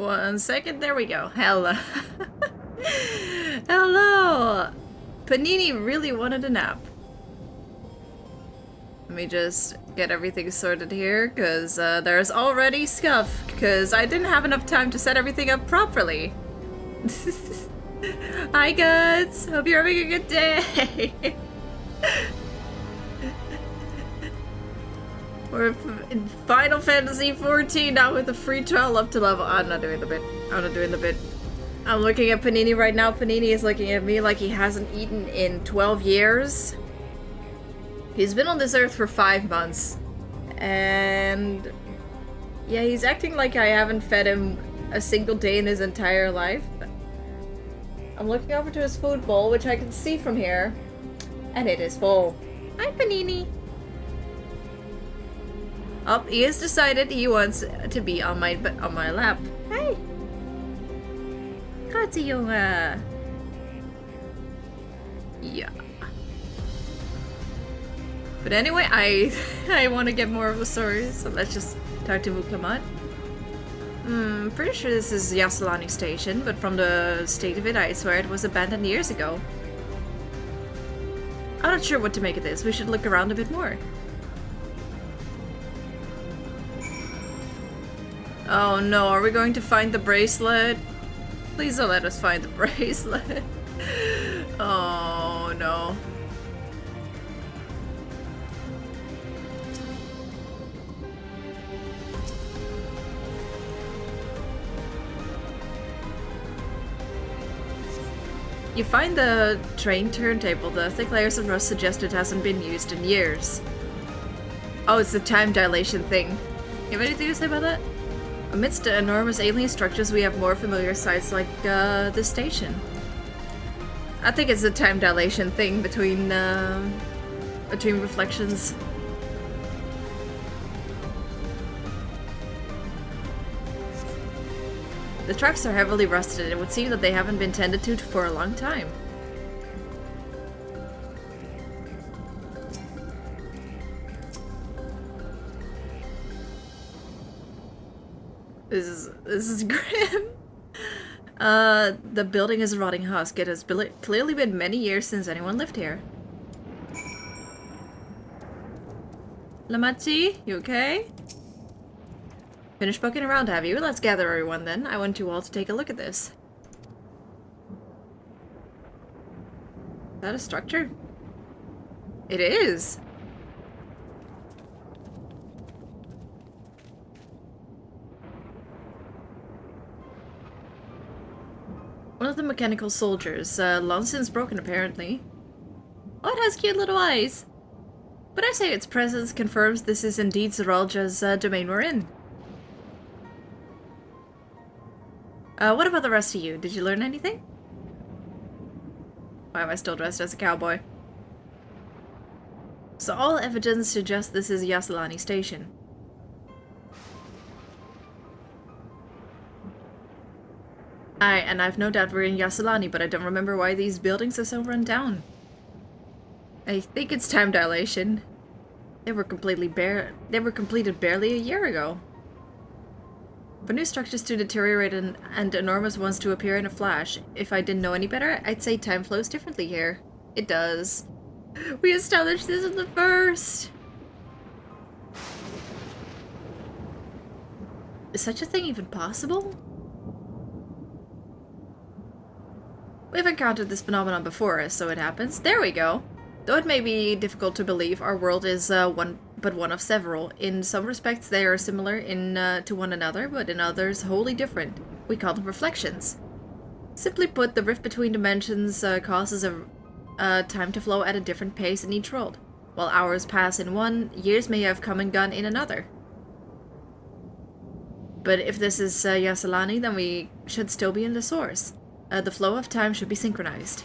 1 second, there we go. Hello. Hello! Panini really wanted a nap. Let me just get everything sorted here, because there's already scuff, because I didn't have enough time to set everything up properly. Hi guys! Hope you're having a good day! We're in Final Fantasy XIV now with a free trial up to level. I'm not doing the bit. I'm not doing the bit. I'm looking at Panini right now. Panini is looking at me like he hasn't eaten in 12 years. He's been on this earth for 5 months. And yeah, he's acting like I haven't fed him a single day in his entire life. I'm looking over to his food bowl, which I can see from here. And it is full. Hi, Panini. Oh, he has decided he wants to be on my lap. Hi. Grazie, jongen. Yeah. But anyway, I want to get more of the stories, so let's just talk to Vuklamat. Pretty sure this is Yasalani Station, but from the state of it, I swear it was abandoned years ago. I'm not sure what to make of this. We should look around a bit more. Oh no, are we going to find the bracelet? Please don't let us find the bracelet. Oh no. You find the train turntable. The thick layers of rust suggest it hasn't been used in years. Oh, it's the time dilation thing. You have anything to say about that? Amidst the enormous alien structures, we have more familiar sights like the station. I think it's the time dilation thing between reflections. The tracks are heavily rusted. It would seem that they haven't been tended to for a long time. This is grim. The building is a rotting husk. It has clearly been many years since anyone lived here. Lamati, you okay? Finished poking around, have you? Let's gather everyone then. I want you all to take a look at this. Is that a structure? It is! One of the mechanical soldiers, long since broken apparently. Oh, it has cute little eyes! But I say its presence confirms this is indeed Zeralja's domain we're in. What about the rest of you? Did you learn anything? Why am I still dressed as a cowboy? So all evidence suggests this is Yasalani Station. Aye, and I've no doubt we're in Yasalani, but I don't remember why these buildings are so run down. I think it's time dilation. They were completed barely a year ago. For new structures to deteriorate and enormous ones to appear in a flash, if I didn't know any better, I'd say time flows differently here. It does. We established this in the first! Is such a thing even possible? We've encountered this phenomenon before, so it happens. There we go! Though it may be difficult to believe, our world is one of several. In some respects they are similar to one another, but in others wholly different. We call them reflections. Simply put, the rift between dimensions causes time to flow at a different pace in each world. While hours pass in one, years may have come and gone in another. But if this is Yasalani, then we should still be in the source. The flow of time should be synchronized.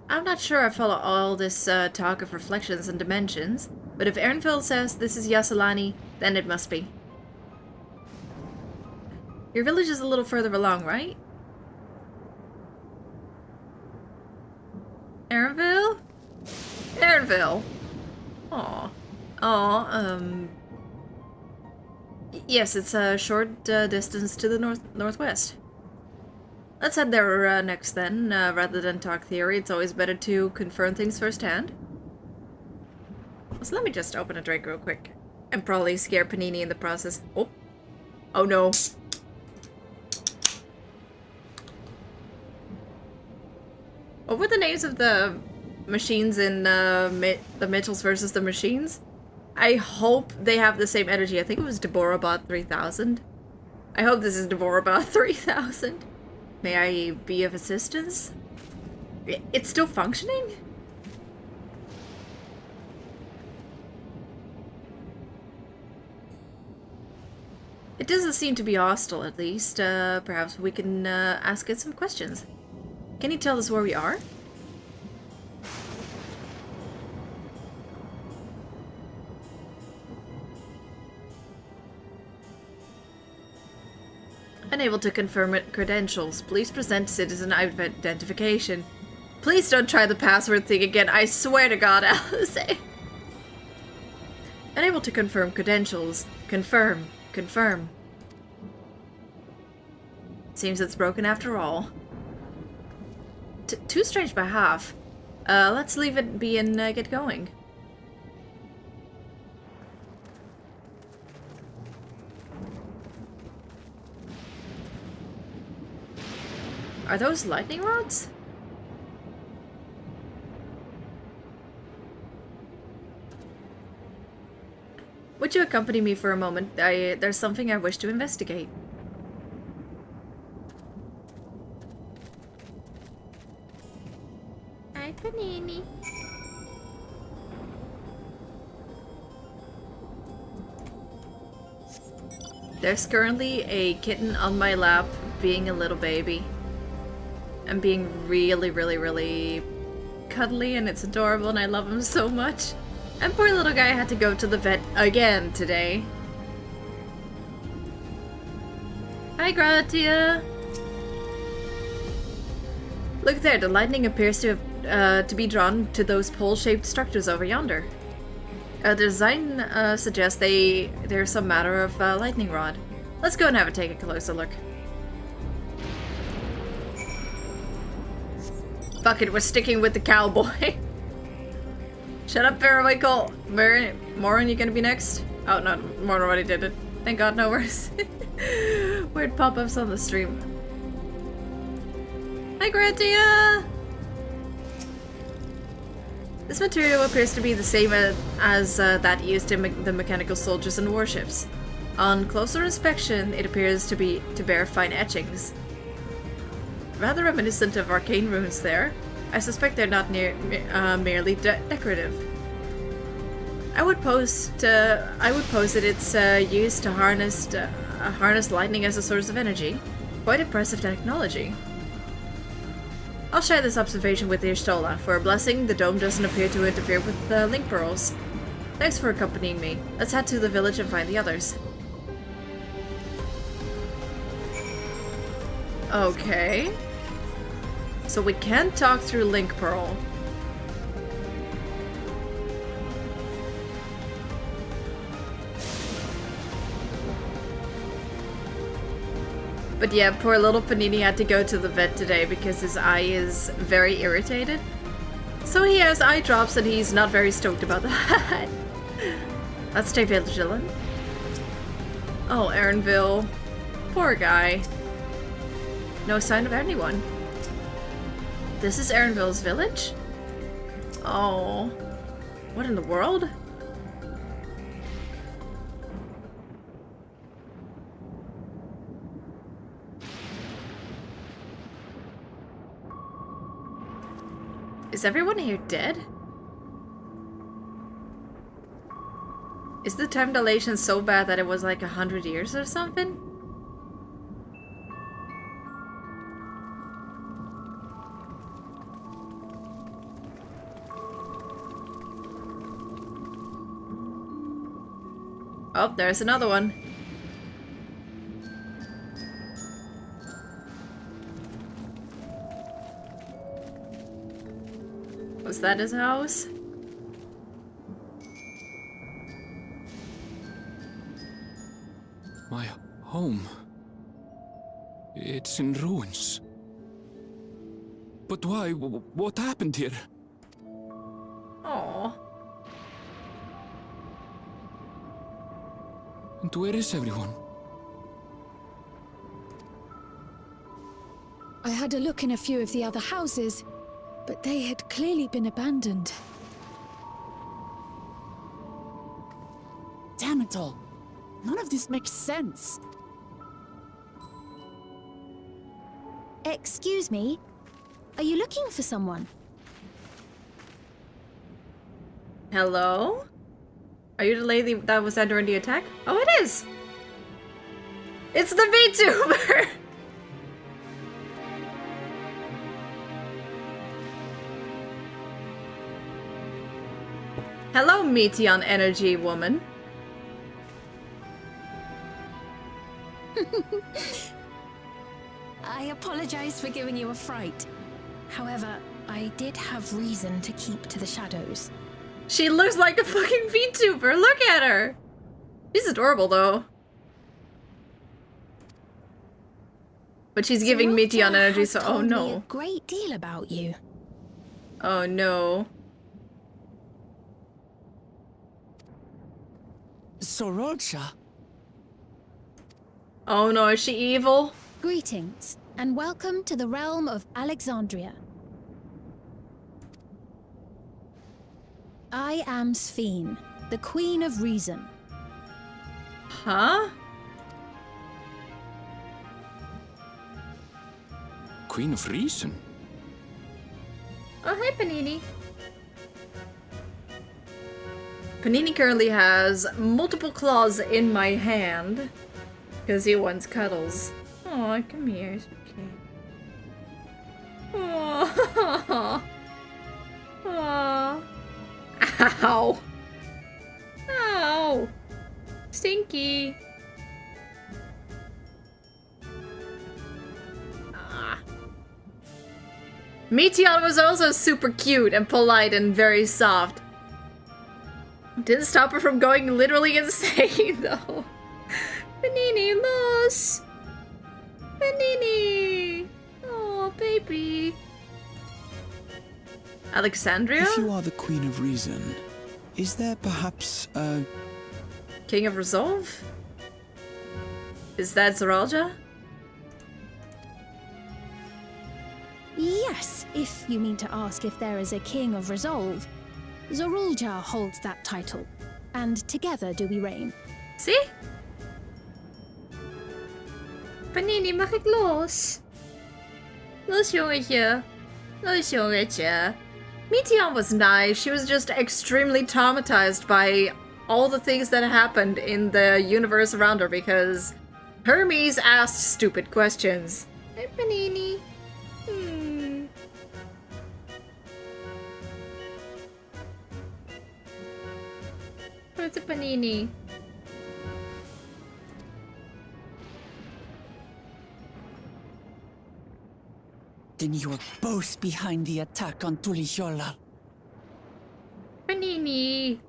I'm not sure I follow all this talk of reflections and dimensions, but if Ehrenfeld says this is Yasalani, then it must be. Your village is a little further along, right? Ehrenville? Ehrenville? Aw. Aw, Yes, it's a short distance to the northwest. Let's head there next then. Rather than talk theory, it's always better to confirm things firsthand. So let me just open a drink real quick. And probably scare Panini in the process. Oh. Oh no. What were the names of the machines in the Mitchells versus the Machines? I hope they have the same energy. I think it was DeborahBot 3000. I hope this is DeborahBot 3000. May I be of assistance? It's still functioning? It doesn't seem to be hostile, at least. Perhaps we can ask it some questions. Can you tell us where we are? Unable to confirm credentials. Please present citizen identification. Please don't try the password thing again. I swear to God, Alice. Unable to confirm credentials. Confirm. Confirm. Seems it's broken after all. Too strange by half. Let's leave it be and get going. Are those lightning rods? Would you accompany me for a moment? There's something I wish to investigate. Hi, Panini. There's currently a kitten on my lap being a little baby. And being really, really, really cuddly, and it's adorable, and I love him so much. And poor little guy had to go to the vet again today. Hi, Gratia! Look there, the lightning appears to be drawn to those pole-shaped structures over yonder. The design suggests there's some matter of lightning rod. Let's go and take a closer look. Fuck it, we're sticking with the cowboy. Shut up, Parawinkle. Morin, you gonna be next? Oh, no, Morin already did it. Thank God, no worse. Weird pop-ups on the stream. Hi, Grantia! This material appears to be the same as that used in the mechanical soldiers and warships. On closer inspection, it appears to bear fine etchings. Rather reminiscent of arcane runes there. I suspect they're not merely decorative. I would posit it's used to harness lightning as a source of energy. Quite impressive technology. I'll share this observation with Ishtola. For a blessing, the dome doesn't appear to interfere with the link pearls. Thanks for accompanying me. Let's head to the village and find the others. Okay. So we can't talk through Link Pearl. But yeah, poor little Panini had to go to the vet today because his eye is very irritated. So he has eye drops and he's not very stoked about that. Let's stay vigilant. Oh, Aaronville. Poor guy. No sign of anyone. This is Aaronville's village? Oh. What in the world? Is everyone here dead? Is the time dilation so bad that it was like 100 years or something? Oh, there's another one. Was that his house? My home. It's in ruins. But why? What happened here? Aww. And where is everyone? I had a look in a few of the other houses, but they had clearly been abandoned. Damn it all. None of this makes sense. Excuse me? Are you looking for someone? Hello? Are you the lady that was under the attack? Oh, it is! It's the Vtuber! Hello, Meteon Energy Woman. I apologize for giving you a fright. However, I did have reason to keep to the shadows. She looks like a fucking VTuber. Look at her. She's adorable, though. But she's giving Meteon energy, so oh no. A great deal about you. Oh no. Sorolcha? Oh no, is she evil? Greetings, and welcome to the realm of Alexandria. I am Sphene, the Queen of Reason. Huh? Queen of Reason? Oh, hey, Panini. Panini currently has multiple claws in my hand because he wants cuddles. Oh, come here. It's okay. Oh. Oh. Ow. Ow. Stinky. Ah. Meteon was also super cute and polite and very soft. Didn't stop her from going literally insane, though. Panini, loss! Panini! Oh, baby. Alexandria? If you are the Queen of Reason, is there perhaps a... King of Resolve? Is that Zoralja? Yes, if you mean to ask if there is a King of Resolve. Zorulja holds that title, and together do we reign. See? Panini, mag ik los? Los, jongetje. Los, jongetje. Meteon was nice. She was just extremely traumatized by all the things that happened in the universe around her because Hermes asked stupid questions. Hey, Panini. Where's the Panini? Then you are both behind the attack on Tulijola. Panini!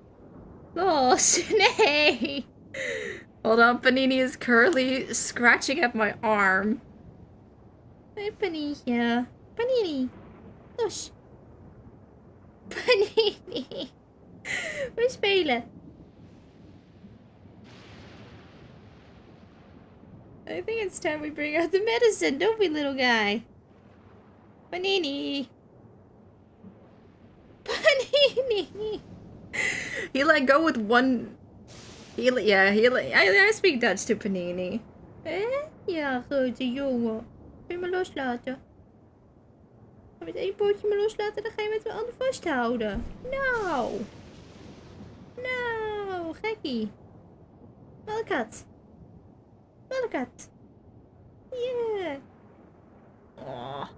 Los, nay! Hold on, Panini is currently scratching at my arm. Hey, Panini. Panini! Los! Panini! We spelen! I think it's time we bring out the medicine, don't we, little guy? Panini! Panini! He let go with one... I speak Dutch to Panini. Ja, grote jongen. Kun je me loslaten? Met één pootje me loslaten, dan ga je met de ander vasthouden. Nou! Nou, gekkie. Welkat. Welkat. Yeah. Oh.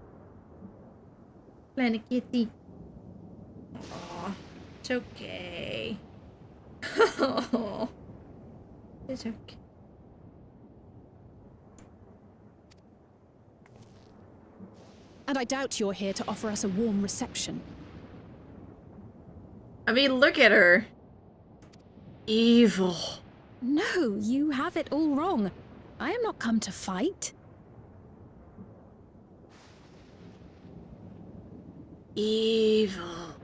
Kleine kitty. Oh, it's okay. Oh, it's okay. And I doubt you're here to offer us a warm reception. I mean, look at her. Evil. No, you have it all wrong. I am not come to fight. Evil.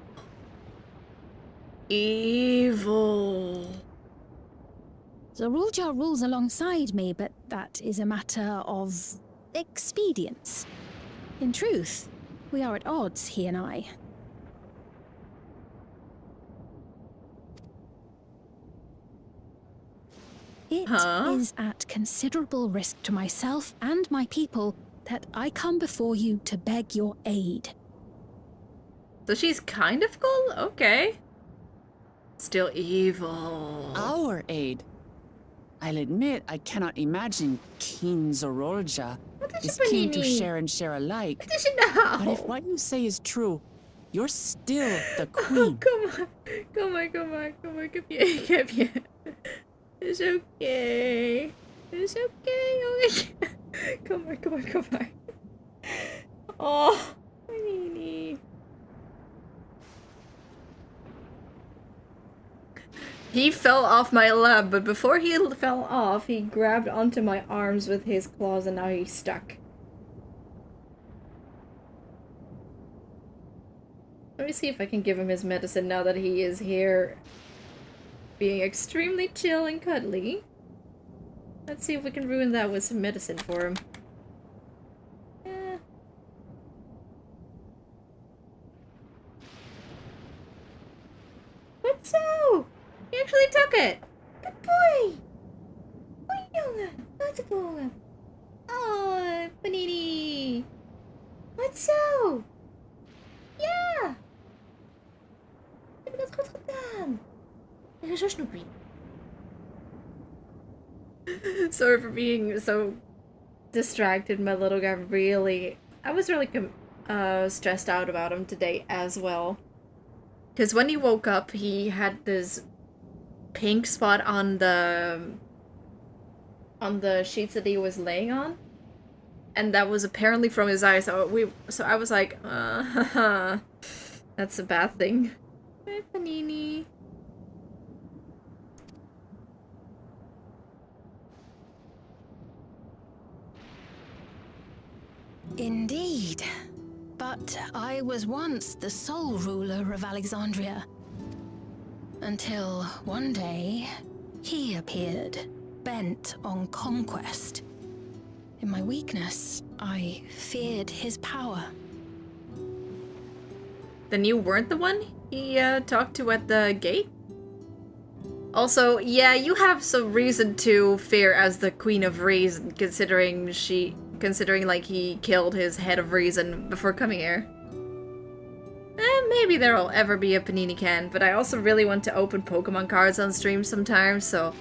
Evil. Zorulja rules alongside me, but that is a matter of expedience. In truth, we are at odds, he and I. It is at considerable risk to myself and my people that I come before you to beg your aid. So she's kind of cool? Okay. Still evil. Our aid. I'll admit I cannot imagine King Zorulja is keen to share and share alike. What does she know? But if what you say is true, you're still the Oh, queen. come on. Come on, come on, come on, come here, come here. It's okay. It's okay. Okay. Come on, come on, come on. Oh, Nini. He fell off my lap, but before he fell off, he grabbed onto my arms with his claws and now he's stuck. Let me see if I can give him his medicine now that he is here being extremely chill and cuddly. Let's see if we can ruin that with some medicine for him. Yeah. What's so? He actually took it! Good boy! Hoi jongen! Wat boy! Oh, Panini! What's so? Ja! We hebben dat goed gedaan! Er is zo snoepie. Sorry for being so distracted, my little guy. I was really stressed out about him today as well. Because when he woke up, he had this pink spot on the sheets that he was laying on, and that was apparently from his eye. So I was like, that's a bad thing. Hi, Panini. Indeed. But I was once the sole ruler of Alexandria. Until one day, he appeared, bent on conquest. In my weakness, I feared his power. Then you weren't the one he talked to at the gate? Also, yeah, you have some reason to fear as the Queen of Reason, considering like he killed his head of reason before coming here. Maybe there'll ever be a Panini can, but I also really want to open Pokemon cards on stream sometimes, so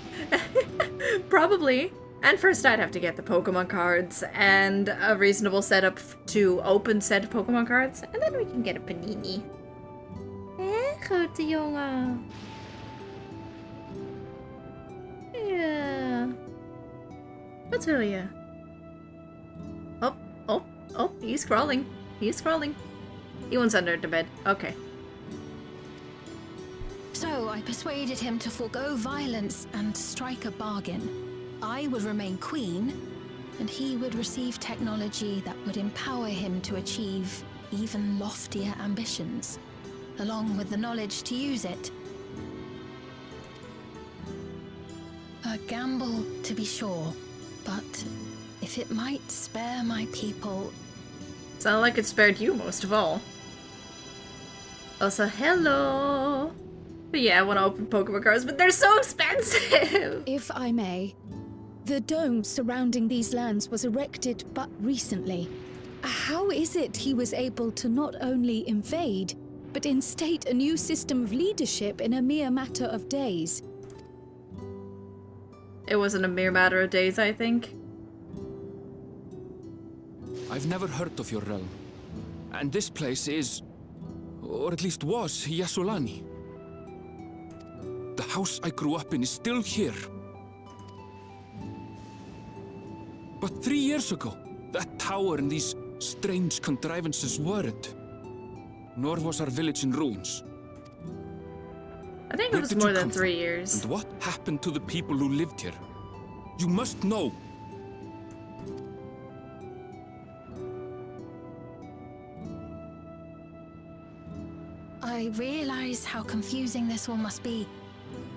probably. And first I'd have to get the Pokemon cards and a reasonable setup to open said Pokemon cards, and then we can get a Panini. Grote jongen. Ja. Wat wil je? Oh, he's crawling. He's crawling. He wants under the bed. Okay. So I persuaded him to forego violence and strike a bargain. I would remain queen, and he would receive technology that would empower him to achieve even loftier ambitions, along with the knowledge to use it. A gamble, to be sure, but if it might spare my people... Sounded like it spared you most of all. Also, hello! But yeah, I want to open Pokemon cards, but they're so expensive! If I may, the dome surrounding these lands was erected but recently. How is it he was able to not only invade, but instate a new system of leadership in a mere matter of days? It wasn't a mere matter of days, I think. I've never heard of your realm. And this place is, or at least was, Yassolani. The house I grew up in is still here. But 3 years ago, that tower and these strange contrivances weren't. Nor was our village in ruins. I think it Where was did more you than come 3 from? years. And what happened to the people who lived here? You must know. I realize how confusing this all must be.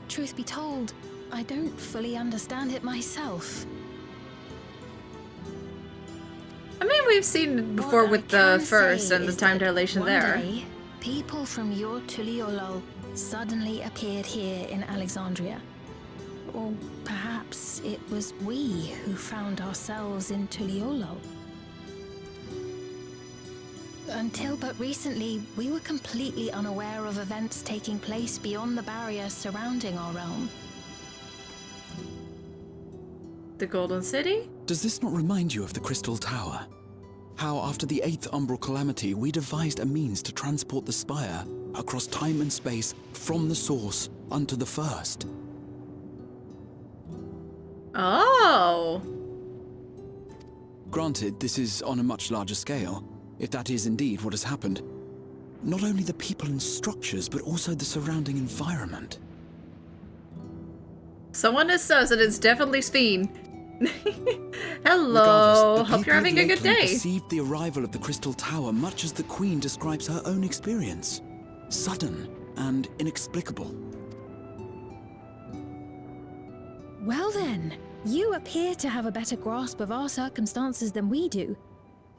Truth be told, I don't fully understand it myself. I mean, we've seen it before What with I the can first say and the is time that dilation one there. day, people from your Tuliolol suddenly appeared here in Alexandria. Or perhaps it was we who found ourselves in Tuliolol. Until but recently, we were completely unaware of events taking place beyond the barrier surrounding our realm. The Golden City? Does this not remind you of the Crystal Tower? How after the 8th Umbral Calamity, we devised a means to transport the Spire across time and space from the source unto the first. Oh! Granted, this is on a much larger scale, if that is indeed what has happened. Not only the people and structures, but also the surrounding environment. Someone is sus, and it's definitely Sphene. Hello, Regardless, the hope you're people having of a good Lakeland day. perceived the arrival of the Crystal Tower much as the Queen describes her own experience. Sudden and inexplicable. Well then, you appear to have a better grasp of our circumstances than we do.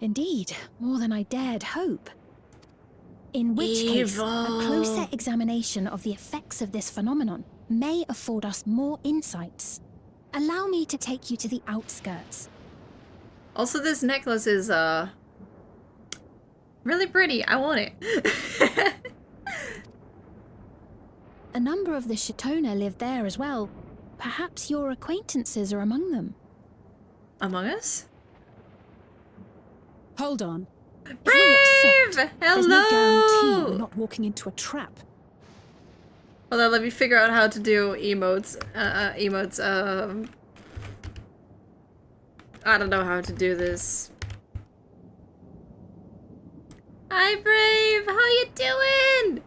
Indeed, more than I dared hope. In which case, a closer examination of the effects of this phenomenon may afford us more insights. Allow me to take you to the outskirts. Also, this necklace is, really pretty. I want it. A number of the Shatona live there as well. Perhaps your acquaintances are among them. Among Us? Hold on. Brave! There's no guarantee Hello! we're not walking into a trap. Hold on, let me figure out how to do emotes. I don't know how to do this. Hi, Brave! How you doing?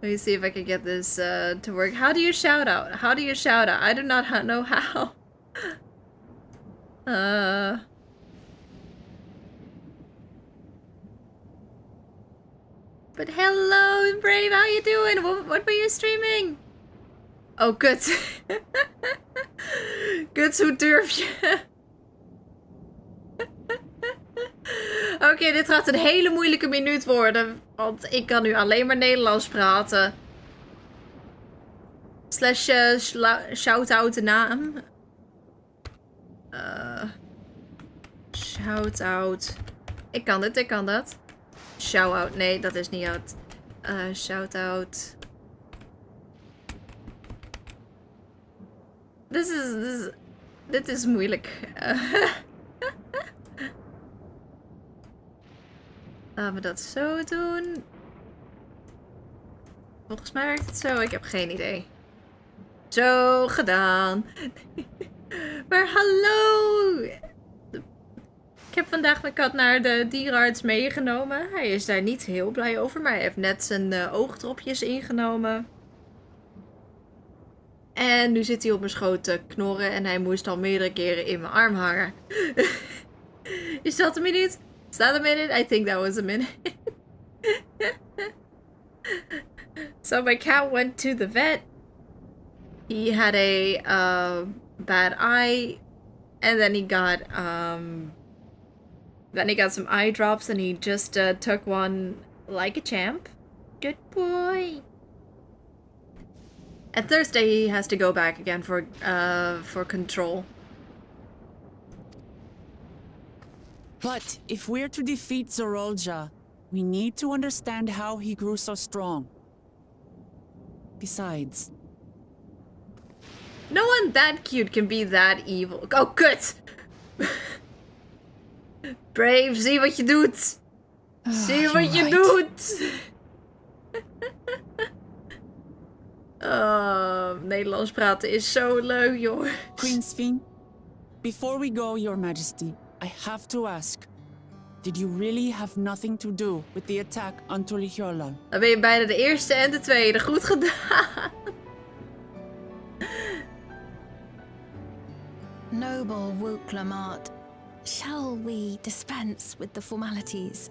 Let me see if I can get this to work. How do you shout out? How do you shout out? I do not know how. But hello, Brave. How you doing? What were you streaming? Oh, gut. Guts, hoe durf je? Oké, dit gaat een hele moeilijke minuut worden. Want ik kan nu alleen maar Nederlands praten. Slash shout-out de naam. Shout-out. Ik kan dit, ik kan dat. Shout-out. Nee, dat is niet uit. Shout-out. Dit is moeilijk. Laten we dat zo doen. Volgens mij werkt het zo. Ik heb geen idee. Zo gedaan. Maar hallo. Ik heb vandaag mijn kat naar de dierenarts meegenomen. Hij is daar niet heel blij over. Maar hij heeft net zijn oogdropjes ingenomen. En nu zit hij op mijn schoot te knorren. En hij moest al meerdere keren in mijn arm hangen. Is dat een minuut? Is that a minute? I think that was a minute. So my cat went to the vet. He had a bad eye, and then he got some eye drops, and he just took one like a champ. Good boy. And Thursday he has to go back again for control. But if we're to defeat Zorolja, we need to understand how he grew so strong. Besides... No one that cute can be that evil. Oh, kut! Brave, zie wat je doet! Zie wat je doet! Nederlands praten is zo leuk, joh. Queen Sphene, before we go, Your Majesty, I have to ask. Did you really have nothing to do with the attack on Tulicholan? Dan ben je bijna de eerste en de tweede. Goed gedaan. Noble Wuklamat, shall we dispense with the formalities?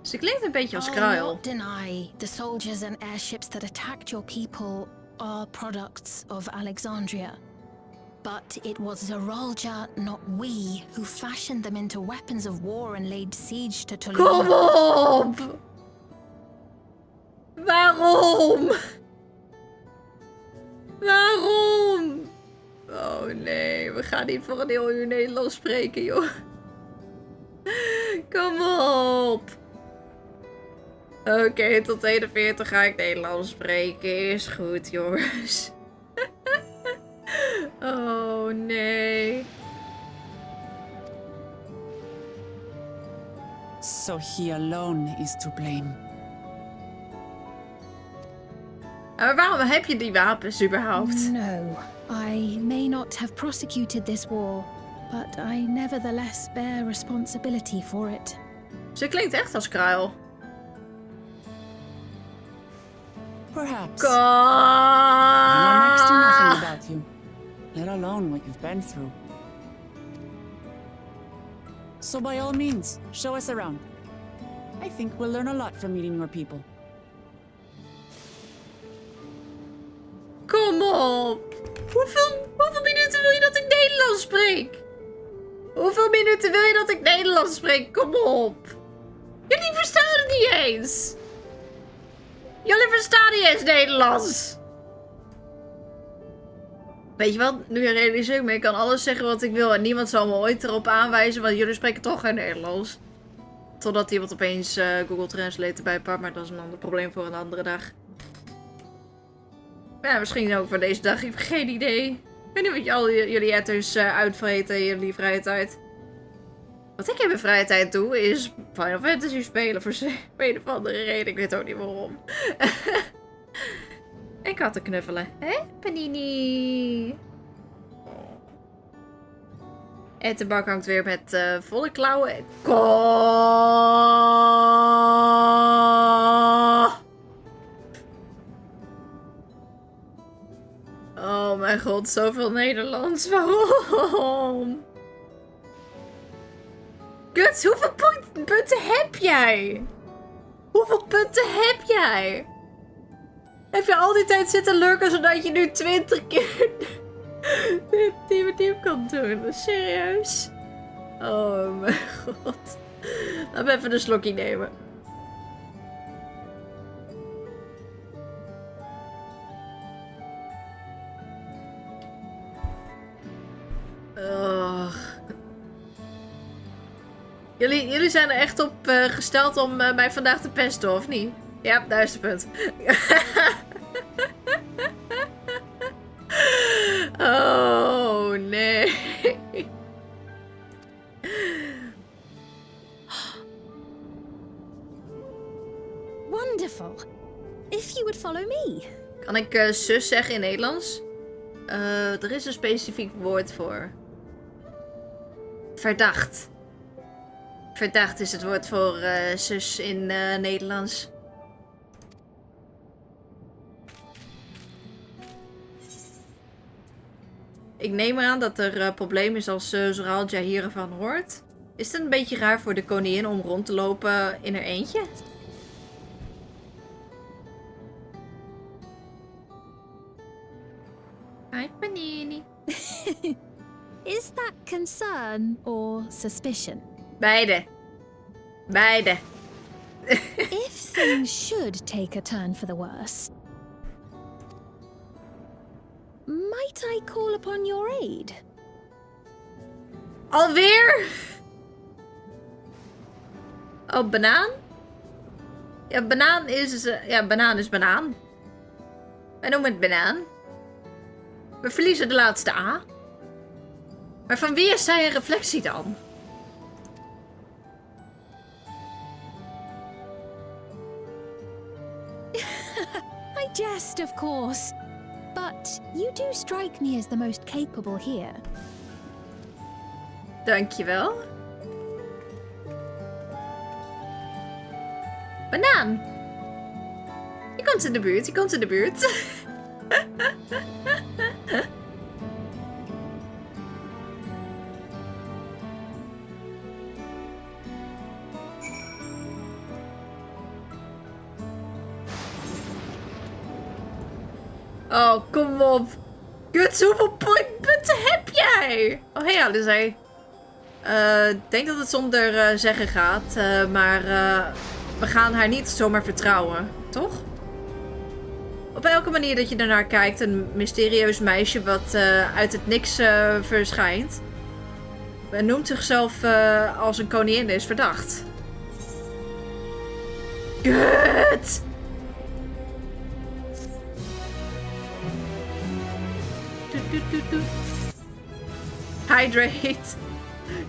Ze klinkt een beetje als I'll Kruil. not deny the soldiers and airships that attacked your people are products of Alexandria. But it was Zoralja, not we, who fashioned them into weapons of war and laid siege to Kom Toledo. op! Waarom? Waarom? Oh nee, we gaan niet voor een heel uur Nederlands spreken, joh. Kom op! Oké, tot 41 ga ik Nederlands spreken. Is goed, jongens. Oh nee. So he alone is to blame. Maar waarom heb je die wapens überhaupt? No, I may not have prosecuted this war, but I nevertheless bear responsibility for it. Ze klinkt echt als Kruil. Perhaps. Kom! I know next to nothing about you, let alone what you've been through. So by all means, show us around. I think we'll learn a lot from meeting your people. Kom op! Hoeveel minuten wil je dat ik Nederlands spreek? Hoeveel minuten wil je dat ik Nederlands spreek? Kom op! Jullie verstaan het niet eens! Jullie verstaan niet eens Nederlands! Weet je wat? Nu realiseer ik me, ik kan alles zeggen wat ik wil en niemand zal me ooit erop aanwijzen, want jullie spreken toch geen Nederlands. Totdat iemand opeens Google Translate erbij pakt, maar dat is een ander probleem voor een andere dag. Ja, misschien ook voor deze dag. Ik heb geen idee. Ik weet niet wat jullie etters uitvreten in jullie vrije tijd. Wat ik in mijn vrije tijd doe, is Final Fantasy spelen voor een of andere reden. Ik weet ook niet waarom. En katten knuffelen. Hé, Panini? En de bak hangt weer met volle klauwen. Oh mijn god, zoveel Nederlands. Waarom? Guts, hoeveel punten heb jij? Hoeveel punten heb jij? Heb je al die tijd zitten lurken zodat je nu 20 keer dit team kan doen? Serieus? Oh mijn god. Laten we even een slokje nemen. Jullie zijn er echt op gesteld om mij vandaag te pesten, of niet? Ja, daar is het punt. Oh, nee. Wonderful. If you would follow me. Kan ik zus zeggen in Nederlands? Er is een specifiek woord voor. Verdacht. Verdacht is het woord voor zus in Nederlands. Ik neem eraan dat er een probleem is als Zoralja hiervan hoort. Is het een beetje raar voor de koningin om rond te lopen in haar eentje? Hi, Panini. Is that concern or suspicion? Beide. Beide. If things should take a turn for the worse, might I call upon your aid? Alweer? Oh, banaan? Ja, banaan is... banaan is banaan. Wij noemen het banaan. We verliezen de laatste A. Maar van wie is zij een reflectie dan? I jest, of course. But you do strike me as the most capable here. Dankjewel. Banaan. Je komt in de buurt, je komt in de buurt. Oh, kom op. Kut, hoeveel punten heb jij? Oh, hey Alice. Ik denk dat het zonder zeggen gaat, maar we gaan haar niet zomaar vertrouwen, toch? Op elke manier dat je ernaar kijkt, een mysterieus meisje wat uit het niks verschijnt. Noemt zichzelf als een koningin is verdacht. Kut! Hydrate.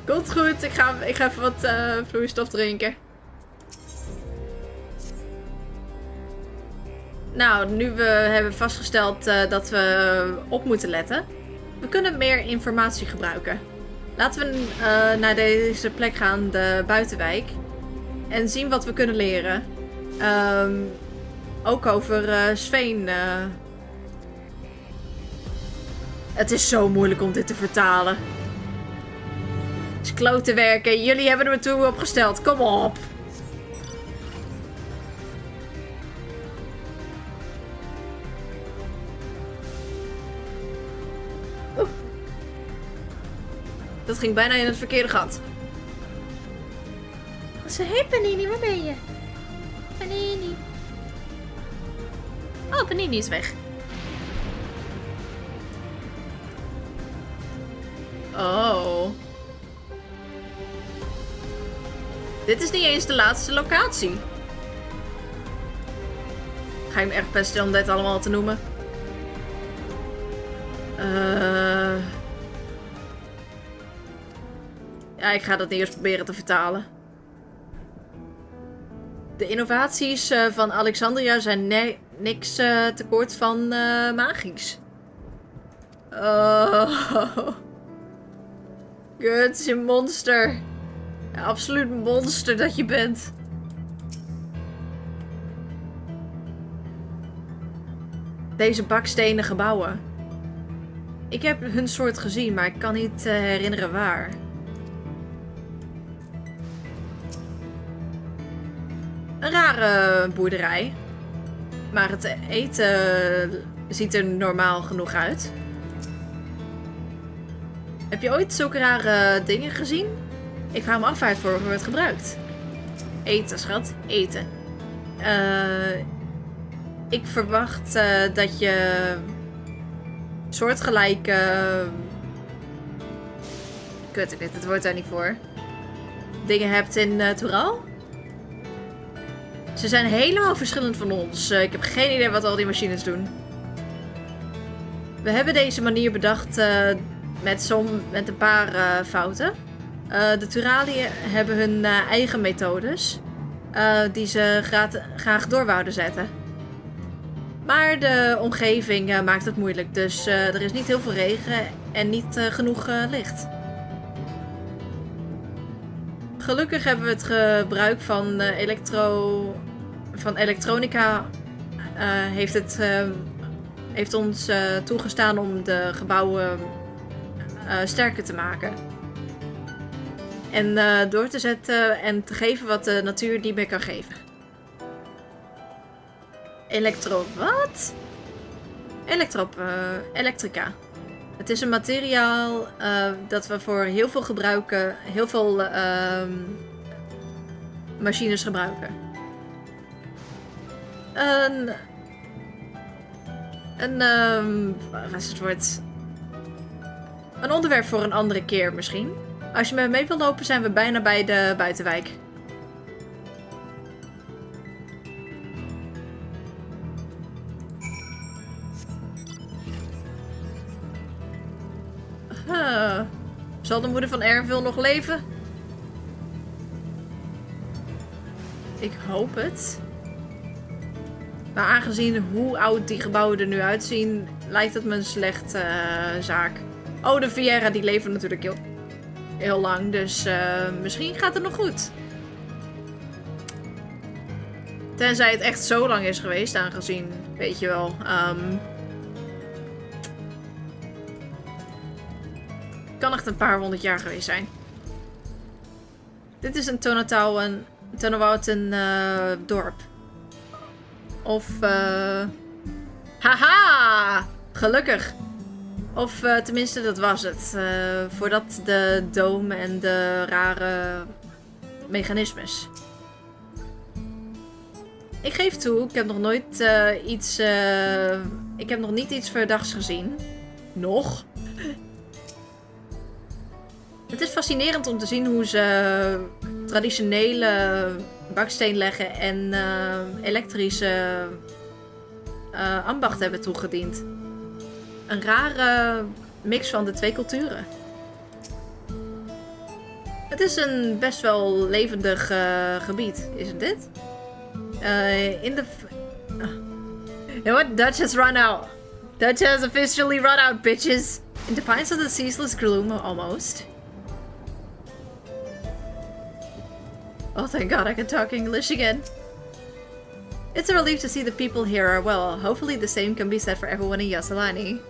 Komt goed, ik ga even wat vloeistof drinken. Nou, nu we hebben vastgesteld dat we op moeten letten. We kunnen meer informatie gebruiken. Laten we naar deze plek gaan, de buitenwijk. En zien wat we kunnen leren. Ook over Sveen. Het is zo moeilijk om dit te vertalen. Het is klote werken. Jullie hebben er me toe opgesteld. Kom op. Oeh. Dat ging bijna in het verkeerde gat. Hé, Panini, waar ben je? Panini. Oh, Panini is weg. Oh. Dit is niet eens de laatste locatie. Ga je me echt pesten om dit allemaal te noemen? Ja, ik ga dat eerst proberen te vertalen. De innovaties van Alexandria zijn niks tekort van magisch. Oh. Kut, je monster. Ja, absoluut monster dat je bent. Deze bakstenen gebouwen. Ik heb hun soort gezien, maar ik kan niet herinneren waar. Een rare boerderij. Maar het eten ziet er normaal genoeg uit. Heb je ooit zulke rare dingen gezien? Ik vraag me af waar het voor wordt gebruikt. Eten, schat. Eten. Ik verwacht dat je soortgelijke... Kut, het wordt daar niet voor. Dingen hebt in Toural? Ze zijn helemaal verschillend van ons. Ik heb geen idee wat al die machines doen. We hebben deze manier bedacht met een paar fouten. De Turaliën hebben hun eigen methodes. Die ze graag door wouden zetten. Maar de omgeving maakt het moeilijk. Dus er is niet heel veel regen en niet genoeg licht. Gelukkig hebben we het gebruik van elektronica heeft ons toegestaan om de gebouwen sterker te maken. En door te zetten en te geven wat de natuur niet meer kan geven. Wat? Elektrica. Het is een materiaal dat we voor heel veel gebruiken, heel veel machines gebruiken. Wat is het woord? Een onderwerp voor een andere keer misschien. Als je met me mee wilt lopen, zijn we bijna bij de buitenwijk. Zal de moeder van Ervil nog leven? Ik hoop het. Maar aangezien hoe oud die gebouwen er nu uitzien, lijkt het me een slechte zaak. Oh, de Viera, die leven natuurlijk heel... heel lang, dus misschien gaat het nog goed. Tenzij het echt zo lang is geweest, aangezien, weet je wel. Kan echt een paar 100 jaar geweest zijn. Dit is een Tonawouten dorp. Of haha! Gelukkig. Of tenminste, dat was het. Voordat de dome en de rare mechanismes. Ik geef toe, ik heb nog nooit ik heb nog niet iets verdachts gezien. Nog. Het is fascinerend om te zien hoe ze traditionele baksteen leggen en elektrische ambacht hebben toegediend. Een rare mix van de twee culturen. Het is een best wel levendig gebied, is het dit? You know what? Dutch has run out. Dutch has officially run out, bitches. In defiance of the ceaseless gloom, almost. Oh, thank God I can talk English again. It's a relief to see the people here are well. Hopefully the same can be said for everyone in Yasselani.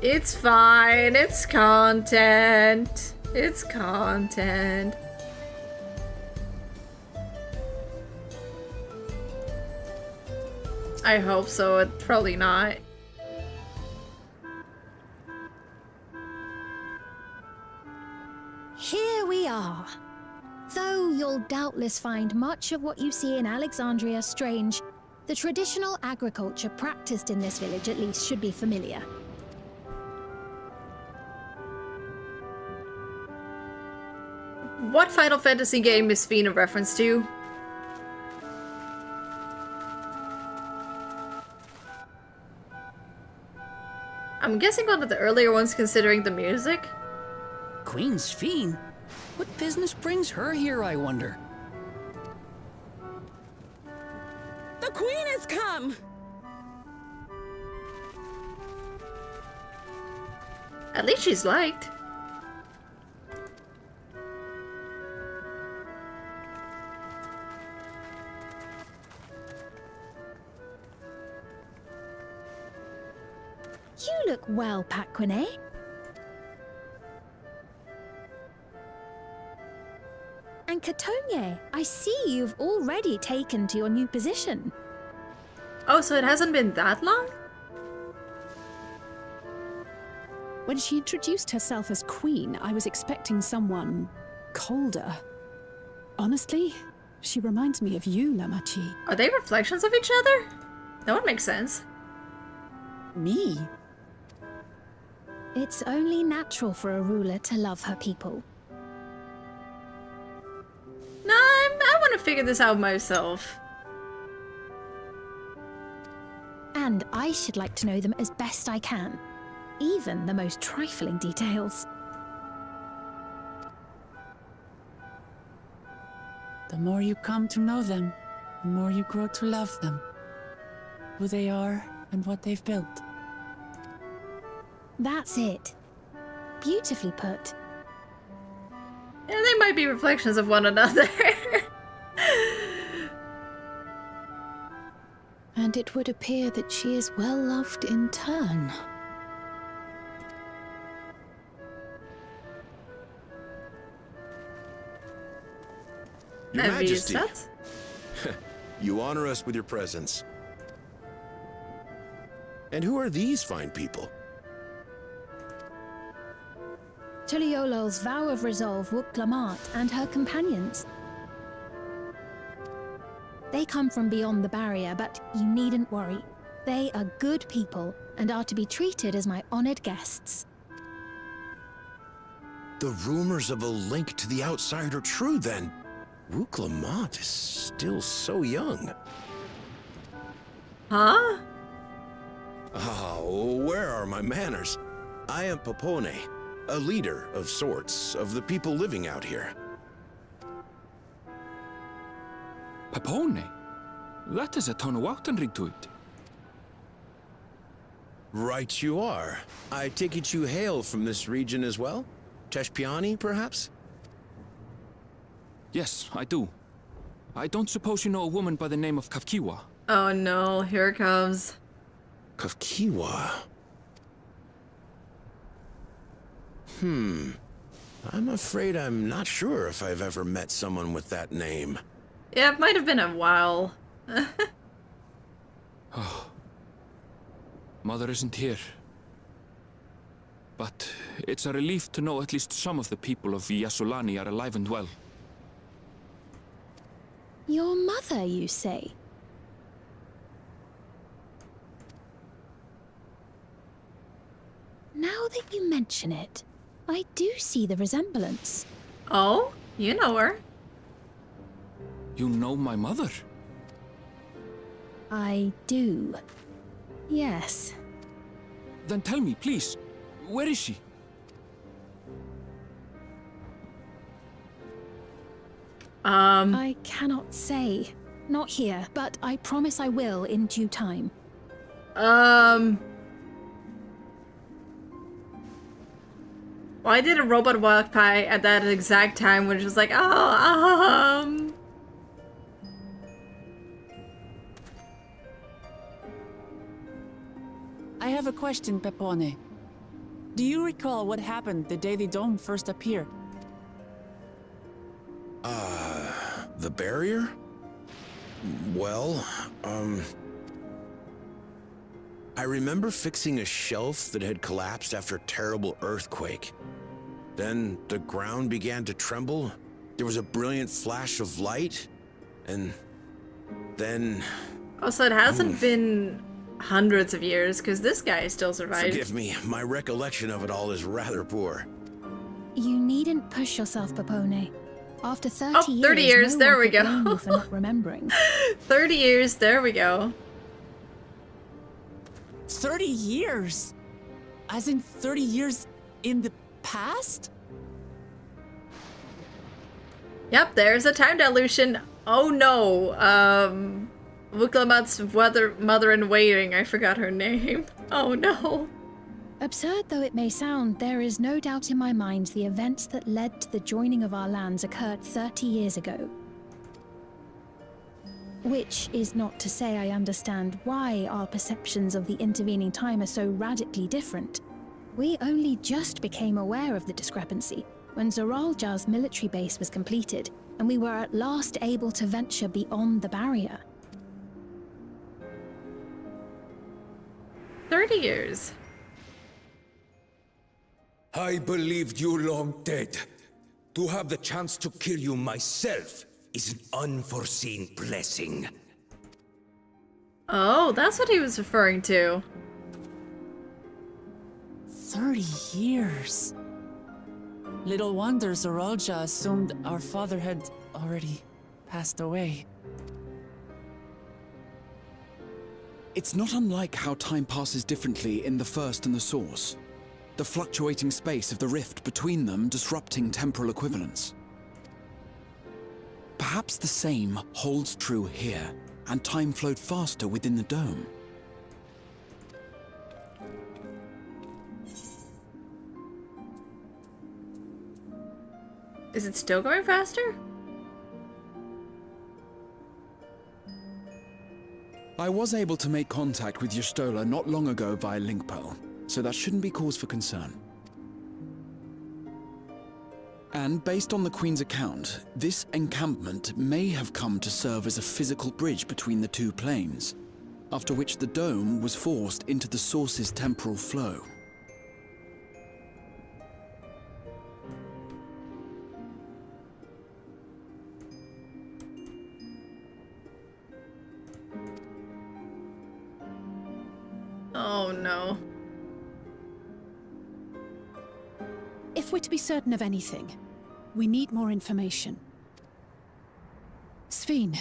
It's fine. It's content. It's content. I hope so. It's probably not. Here we are. Though you'll doubtless find much of what you see in Alexandria strange, the traditional agriculture practiced in this village at least should be familiar. What Final Fantasy game is Fiend a reference to? I'm guessing one of the earlier ones considering the music. Queen's Fiend? What business brings her here, I wonder? The Queen has come! At least she's liked. You look well, Paquine. And Katonye, I see you've already taken to your new position. Oh, so it hasn't been that long? When she introduced herself as queen, I was expecting someone colder. Honestly, she reminds me of you, Namachi. Are they reflections of each other? That would make sense. Me? It's only natural for a ruler to love her people. No, I want to figure this out myself. And I should like to know them as best I can. Even the most trifling details. The more you come to know them, the more you grow to love them. Who they are and what they've built. That's it. Beautifully put. Yeah, they might be reflections of one another. And it would appear that she is well loved in turn. Your Majesty, That? you honor us with your presence. And who are these fine people? Tuliolol's vow of resolve Wuklamat and her companions. They come from beyond the barrier, but you needn't worry. They are good people and are to be treated as my honored guests. The rumors of a link to the outside are true, then. Rook Lamont is still so young. Huh? Oh, where are my manners? I am Popone, a leader of sorts of the people living out here. Papone? That is a Tonawouten ring to it. Right you are. I take it you hail from this region as well? Teshpiani, perhaps? Yes, I do. I don't suppose you know a woman by the name of Kafkiwa? Oh no, here it comes. Kafkiwa. I'm afraid I'm not sure if I've ever met someone with that name. Yeah, it might have been a while. Oh. Mother isn't here. But it's a relief to know at least some of the people of Yasulani are alive and well. Your mother, you say? Now that you mention it, I do see the resemblance. Oh? You know her. You know my mother? I do. Yes. Then tell me, please, where is she? I cannot say. Not here, but I promise I will in due time. Why did a robot walk by at that exact time when it was like, I have a question, Pepone. Do you recall what happened the day the dome first appeared? The barrier? Well, I remember fixing a shelf that had collapsed after a terrible earthquake. Then the ground began to tremble. There was a brilliant flash of light, and then... Oh, so it hasn't been hundreds of years, because this guy still survived. Forgive me, my recollection of it all is rather poor. You needn't push yourself, Pepone. After 30 30 years, no there one we could go. blame you for not remembering. 30 years, there we go. 30 years? As in 30 years in the past? Yep, there's a time dilution. Oh no, Vuklamat's mother-in-waiting, I forgot her name. Oh no. Absurd though it may sound, there is no doubt in my mind the events that led to the joining of our lands occurred 30 years ago. Which is not to say I understand why our perceptions of the intervening time are so radically different. We only just became aware of the discrepancy when Zoralja's military base was completed, and we were at last able to venture beyond the barrier. 30 years. I believed you long dead. To have the chance to kill you myself is an unforeseen blessing. Oh, that's what he was referring to. 30 years. Little wonder Zoralja assumed our father had already passed away. It's not unlike how time passes differently in the First and the Source. The fluctuating space of the rift between them disrupting temporal equivalence. Perhaps the same holds true here, and time flowed faster within the dome. Is it still going faster? I was able to make contact with Y'shtola not long ago via Linkpearl, so that shouldn't be cause for concern. And based on the Queen's account, this encampment may have come to serve as a physical bridge between the two planes, after which the dome was forced into the Source's temporal flow. Oh no. If we're to be certain of anything, we need more information. Sveen,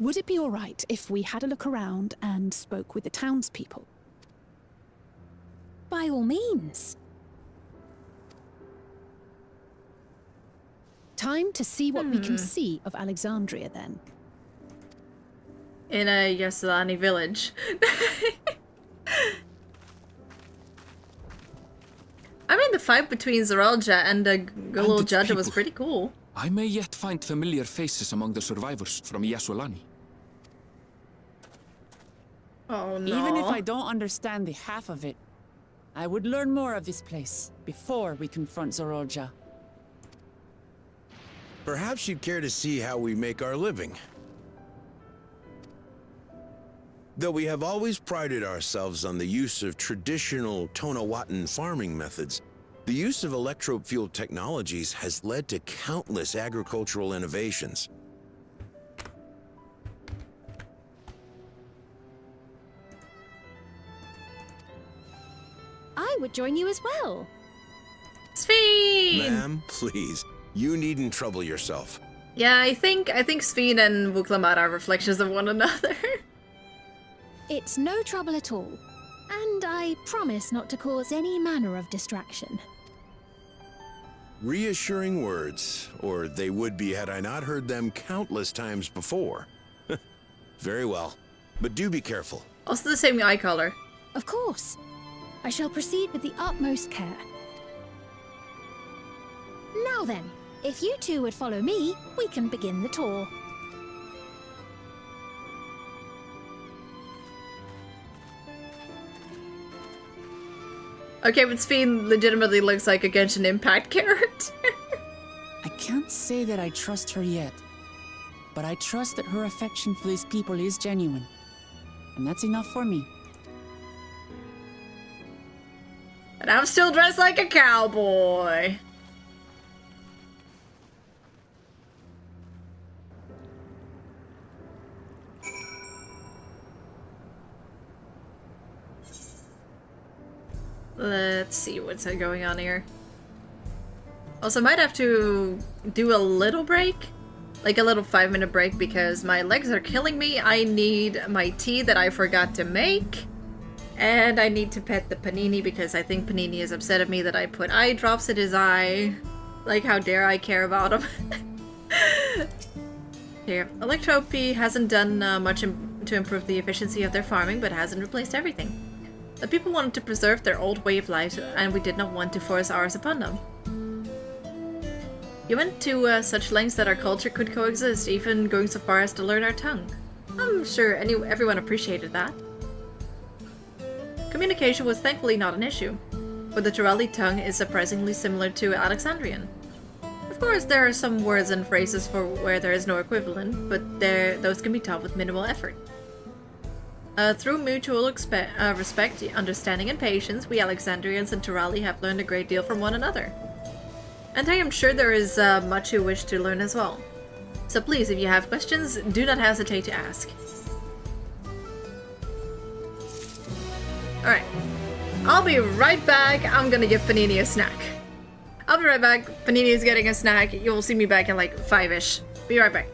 would it be all right if we had a look around and spoke with the townspeople? By all means. Time to see what we can see of Alexandria, then. In a Yasulani village. I mean, the fight between Zoralja and the little its judge was people. pretty cool. I may yet find familiar faces among the survivors from Yasolani. Oh no. Even if I don't understand the half of it, I would learn more of this place before we confront Zorolja. Perhaps you'd care to see how we make our living. Though we have always prided ourselves on the use of traditional Tonawatan farming methods, the use of electro-fueled technologies has led to countless agricultural innovations. I would join you as well. Sphene! Ma'am, please, you needn't trouble yourself. Yeah, I think Sphene and Wuklamat are reflections of one another. It's no trouble at all. And I promise not to cause any manner of distraction. Reassuring words, or they would be had I not heard them countless times before. Very well, but do be careful. Also the same eye color. Of course. I shall proceed with the utmost care. Now then, if you two would follow me, we can begin the tour. Okay, but Sphene legitimately looks like a Genshin Impact character. I can't say that I trust her yet, but I trust that her affection for these people is genuine. And that's enough for me. And I'm still dressed like a cowboy. Let's see what's going on here. Also, might have to do a little break. Like a little 5-minute break because my legs are killing me. I need my tea that I forgot to make. And I need to pet the Panini because I think Panini is upset at me that I put eye drops in his eye. Like, how dare I care about him. Here, Electropy hasn't done much to improve the efficiency of their farming, but hasn't replaced everything. The people wanted to preserve their old way of life, and we did not want to force ours upon them. You went to such lengths that our culture could coexist, even going so far as to learn our tongue. I'm sure everyone appreciated that. Communication was thankfully not an issue, but the Turali tongue is surprisingly similar to Alexandrian. Of course, there are some words and phrases for where there is no equivalent, but those can be taught with minimal effort. Through mutual respect, understanding, and patience, we Alexandrians and Turali have learned a great deal from one another. And I am sure there is much you wish to learn as well. So please, if you have questions, do not hesitate to ask. Alright. I'll be right back. I'm gonna give Panini a snack. I'll be right back. Panini is getting a snack. You'll see me back in like 5-ish. Be right back.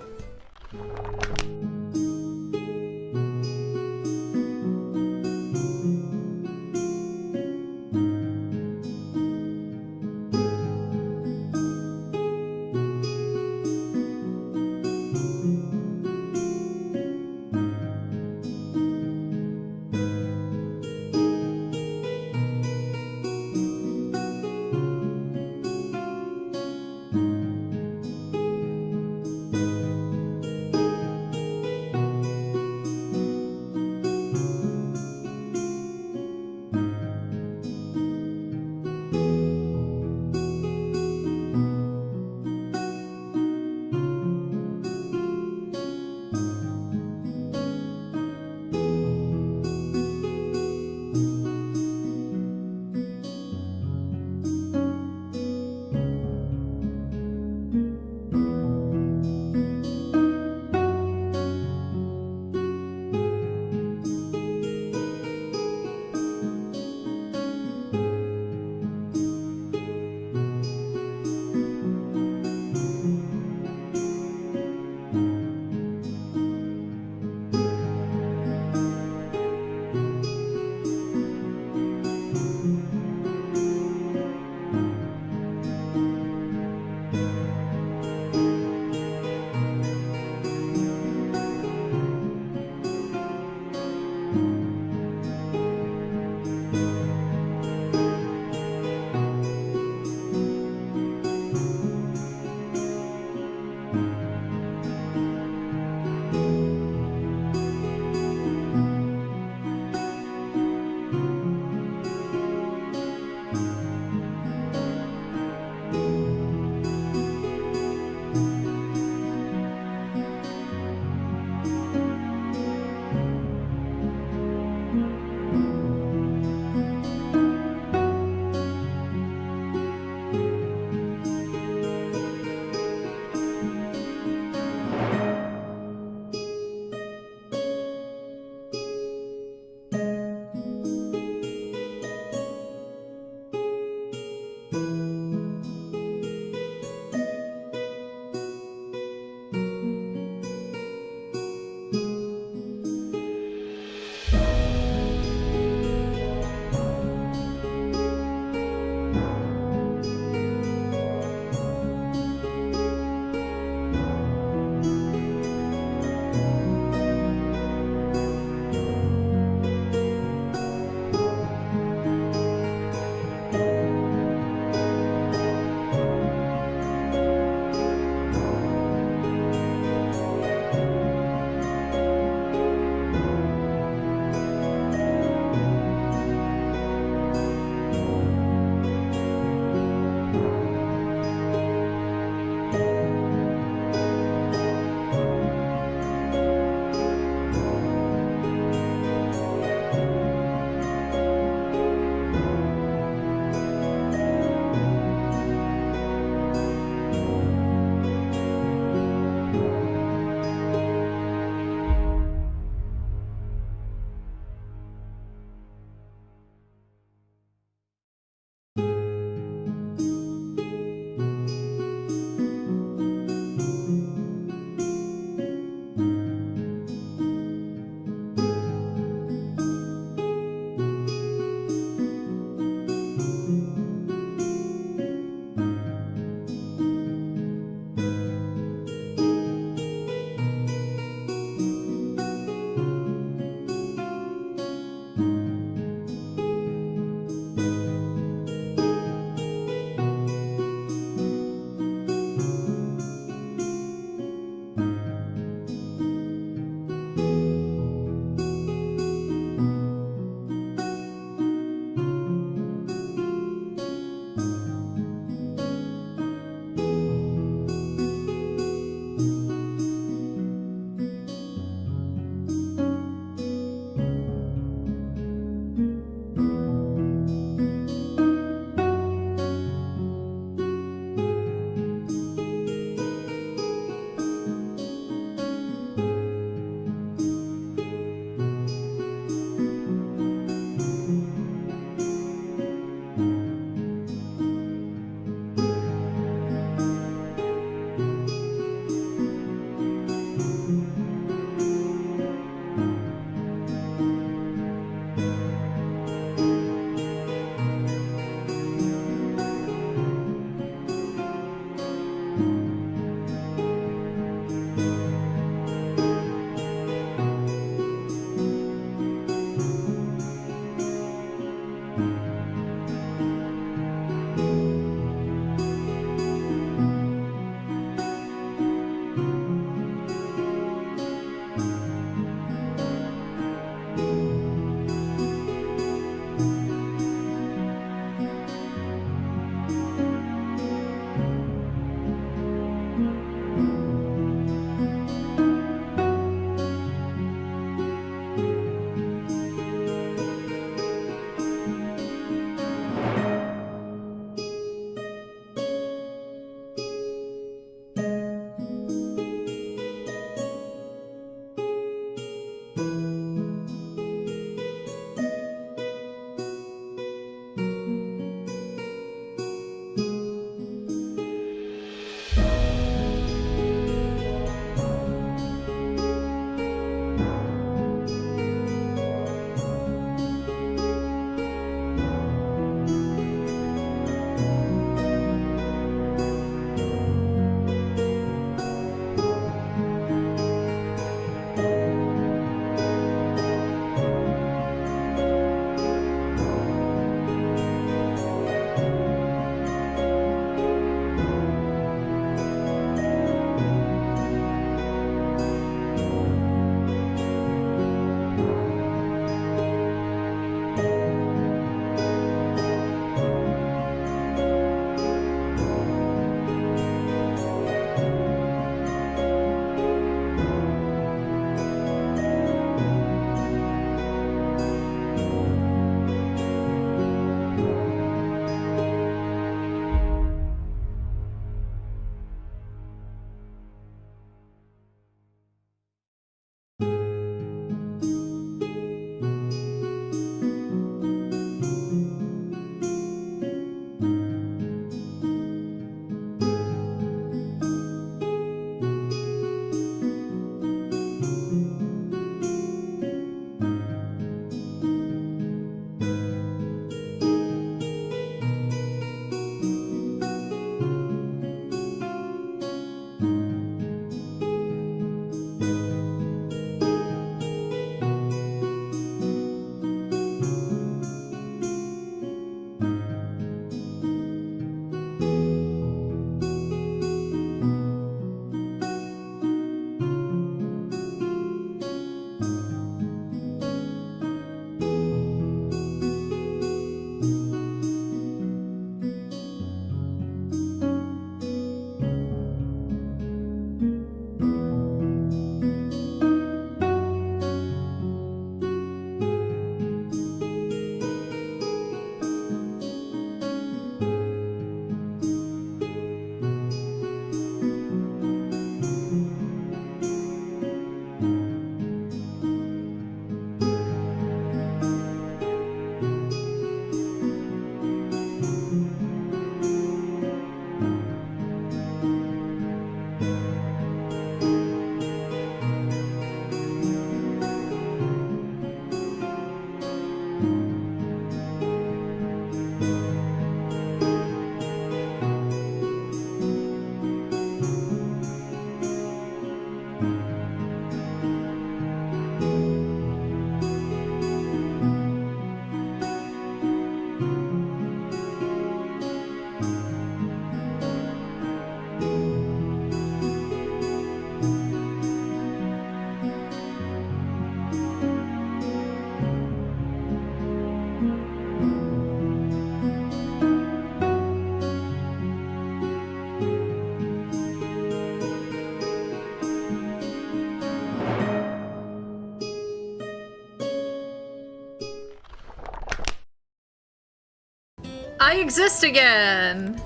I exist again!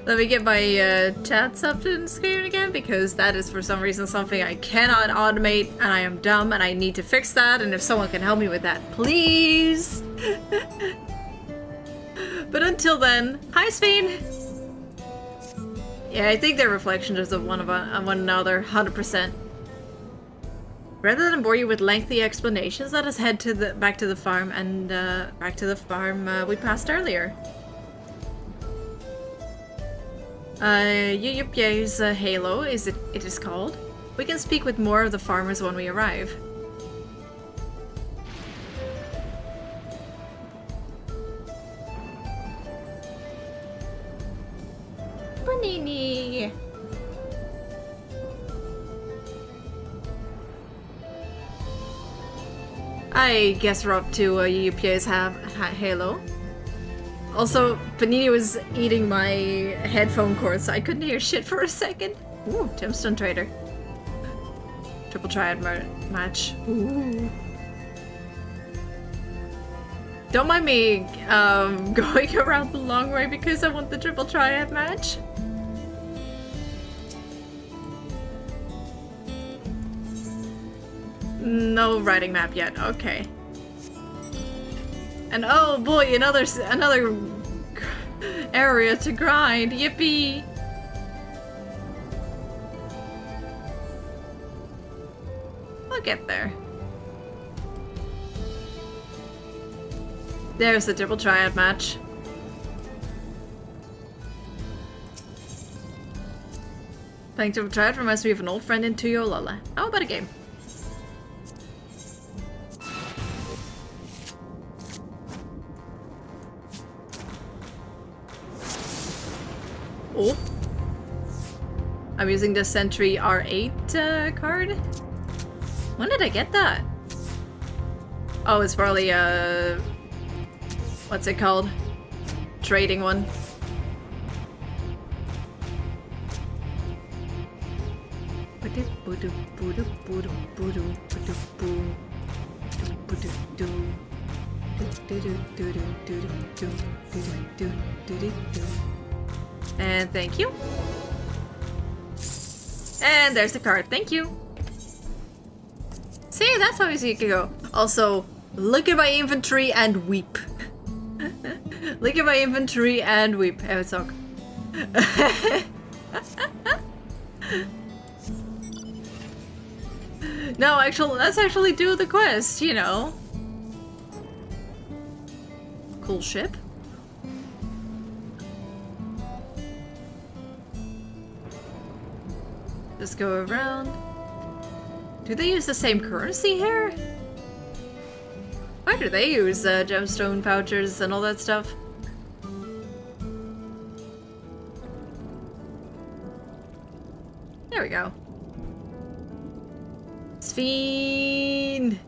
Let me get my chats up in screen again, because that is for some reason something I cannot automate, and I am dumb, and I need to fix that, and if someone can help me with that, please! But until then, hi Sveen! Yeah, I think they're reflections of one another, 100%. Rather than bore you with lengthy explanations, let us head to back to the farm and back to the farm we passed earlier. Yuyupye's Halo, it is called. We can speak with more of the farmers when we arrive. Panini! I guess we're up to Yuyupye's Halo. Also, Panini was eating my headphone cord, so I couldn't hear shit for a second. Ooh, Gemstone Trader. Triple Triad match. Ooh. Don't mind me going around the long way because I want the Triple Triad match. No writing map yet, okay. And oh boy, another area to grind. Yippee! I'll get there. There's the Triple Triad match. Playing Triple Triad reminds me of an old friend in Tuyolala. How about a game? Oh. I'm using the Sentry R8 card. When did I get that? Oh, it's probably what's it called? Trading one. And thank you. And there's the card. Thank you. See, that's how easy it can go. Also, look at my inventory and weep. Look at my inventory and weep. Evetsok. No, actually, let's actually do the quest, you know. Cool ship. Just go around. Do they use the same currency here? Why do they use gemstone vouchers and all that stuff? There we go. Sphene!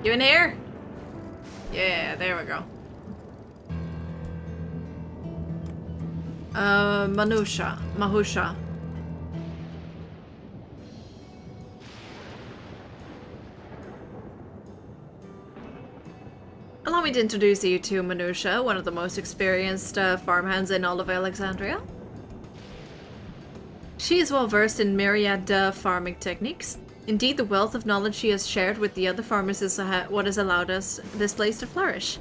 You in here? Yeah, there we go. Mahusha. Allow me to introduce you to Manusha, one of the most experienced farmhands in all of Alexandria. She is well versed in myriad farming techniques. Indeed, the wealth of knowledge she has shared with the other farmers is what has allowed this place to flourish.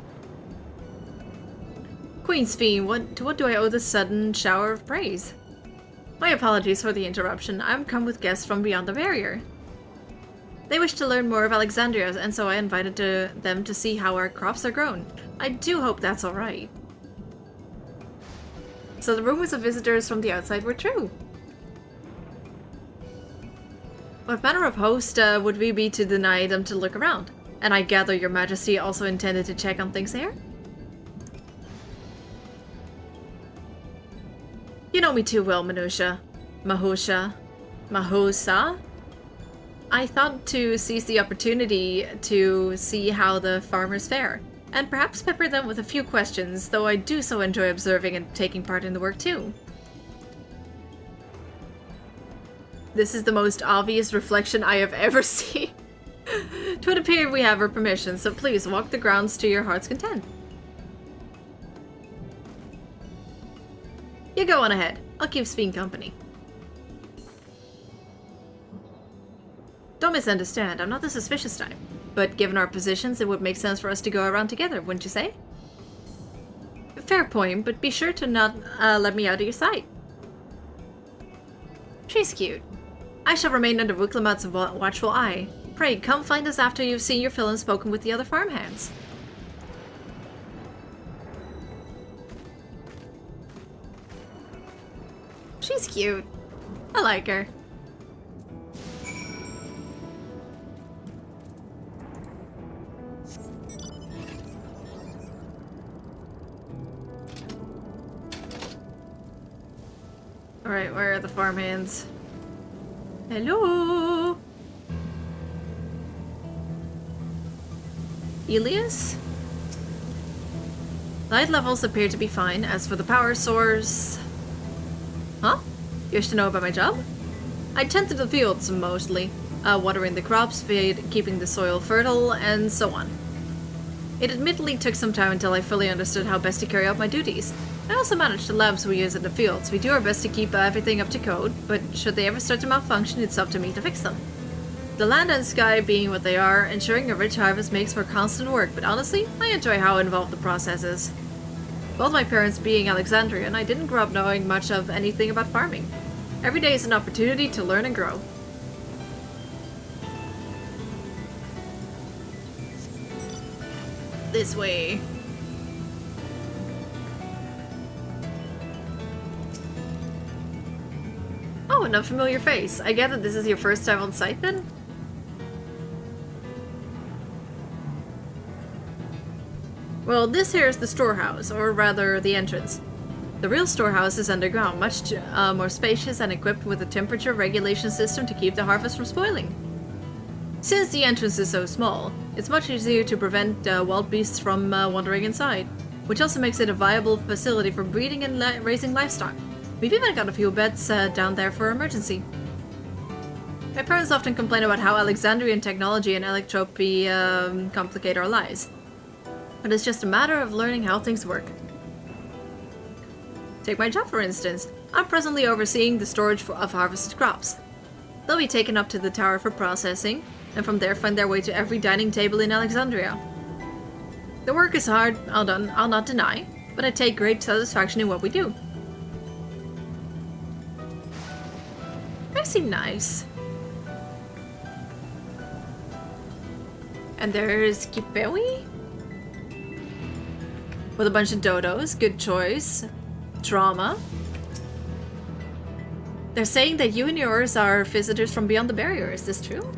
Queen Sphene, what do I owe this sudden shower of praise? My apologies for the interruption. I'm come with guests from beyond the barrier. They wish to learn more of Alexandria, and so I invited them to see how our crops are grown. I do hope that's alright. So the rumors of visitors from the outside were true. What manner of host would we be to deny them to look around? And I gather your majesty also intended to check on things here? You know me too well, Mahusha. I thought to seize the opportunity to see how the farmers fare, and perhaps pepper them with a few questions, though I do so enjoy observing and taking part in the work too. This is the most obvious reflection I have ever seen. 'Twould appear we have her permission, so please walk the grounds to your heart's content. You go on ahead. I'll keep Sphene company. Don't misunderstand, I'm not the suspicious type. But given our positions, it would make sense for us to go around together, wouldn't you say? Fair point, but be sure to not let me out of your sight. She's cute. I shall remain under Wuklamot's watchful eye. Pray, come find us after you've seen your fill and spoken with the other farmhands. She's cute. I like her. Alright, where are the farmhands? Hello? Elias? Light levels appear to be fine. As for the power source... Huh? You wish to know about my job? I tend to the fields, mostly. Watering the crops, keeping the soil fertile, and so on. It admittedly took some time until I fully understood how best to carry out my duties. I also manage the labs we use in the fields. We do our best to keep everything up to code, but should they ever start to malfunction, it's up to me to fix them. The land and sky being what they are, ensuring a rich harvest makes for constant work, but honestly, I enjoy how involved the process is. Both my parents being Alexandrian, I didn't grow up knowing much of anything about farming. Every day is an opportunity to learn and grow. This way. Oh, an unfamiliar face. I gather this is your first time on site then? Well, this here is the storehouse, or rather the entrance. The real storehouse is underground, much more spacious and equipped with a temperature regulation system to keep the harvest from spoiling. Since the entrance is so small, it's much easier to prevent wild beasts from wandering inside, which also makes it a viable facility for breeding and raising livestock. We've even got a few beds down there for emergency. My parents often complain about how Alexandrian technology and electropy complicate our lives. But it's just a matter of learning how things work. Take my job for instance. I'm presently overseeing the storage of harvested crops. They'll be taken up to the tower for processing, and from there find their way to every dining table in Alexandria. The work is hard, I'll not deny, but I take great satisfaction in what we do. They seem nice. And there's Kipewi? With a bunch of dodos, good choice. Drama. They're saying that you and yours are visitors from beyond the barrier, is this true?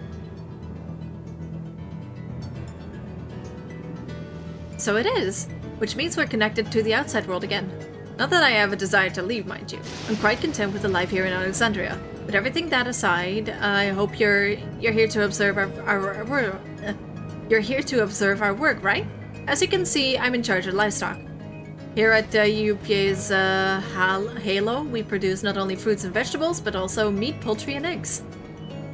So it is, which means we're connected to the outside world again. Not that I have a desire to leave, mind you. I'm quite content with the life here in Alexandria. But everything that aside, I hope you're here to observe our work, right? As you can see, I'm in charge of livestock. Here at UPA's Halo, we produce not only fruits and vegetables, but also meat, poultry, and eggs.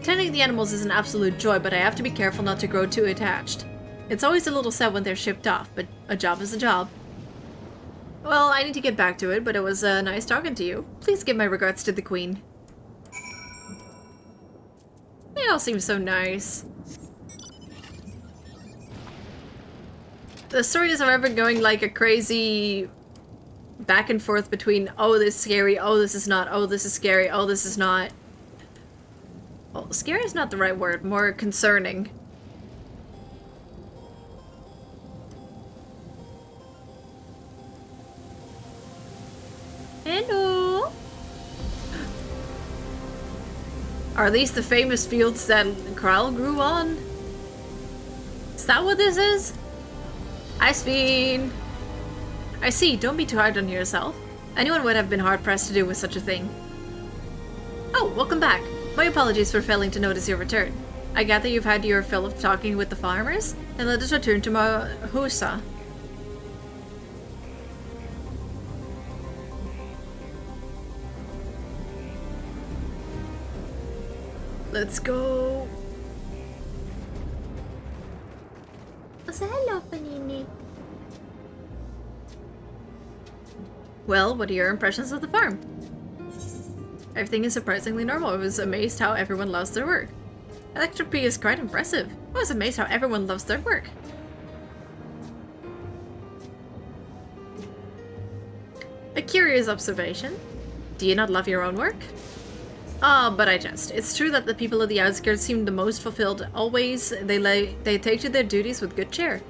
Tending the animals is an absolute joy, but I have to be careful not to grow too attached. It's always a little sad when they're shipped off, but a job is a job. Well, I need to get back to it, but it was nice talking to you. Please give my regards to the Queen. They all seem so nice. The story is, however, going like a crazy back and forth between, oh, this is scary, oh, this is not, oh, this is scary, oh, this is not. Well, scary is not the right word, more concerning. Hello! Are these the famous fields that Kral grew on? Is that what this is? Hi, Sphene! I see, don't be too hard on yourself. Anyone would have been hard-pressed to do with such a thing. Oh, welcome back. My apologies for failing to notice your return. I gather you've had your fill of talking with the farmers, and let us return to Mahusa. Let's go. So hello, Panini. Well, what are your impressions of the farm? Everything is surprisingly normal. I was amazed how everyone loves their work. Electropy is quite impressive. I was amazed how everyone loves their work. A curious observation. Do you not love your own work? Ah, but I jest. It's true that the people of the outskirts seem the most fulfilled. Always, they take to their duties with good cheer.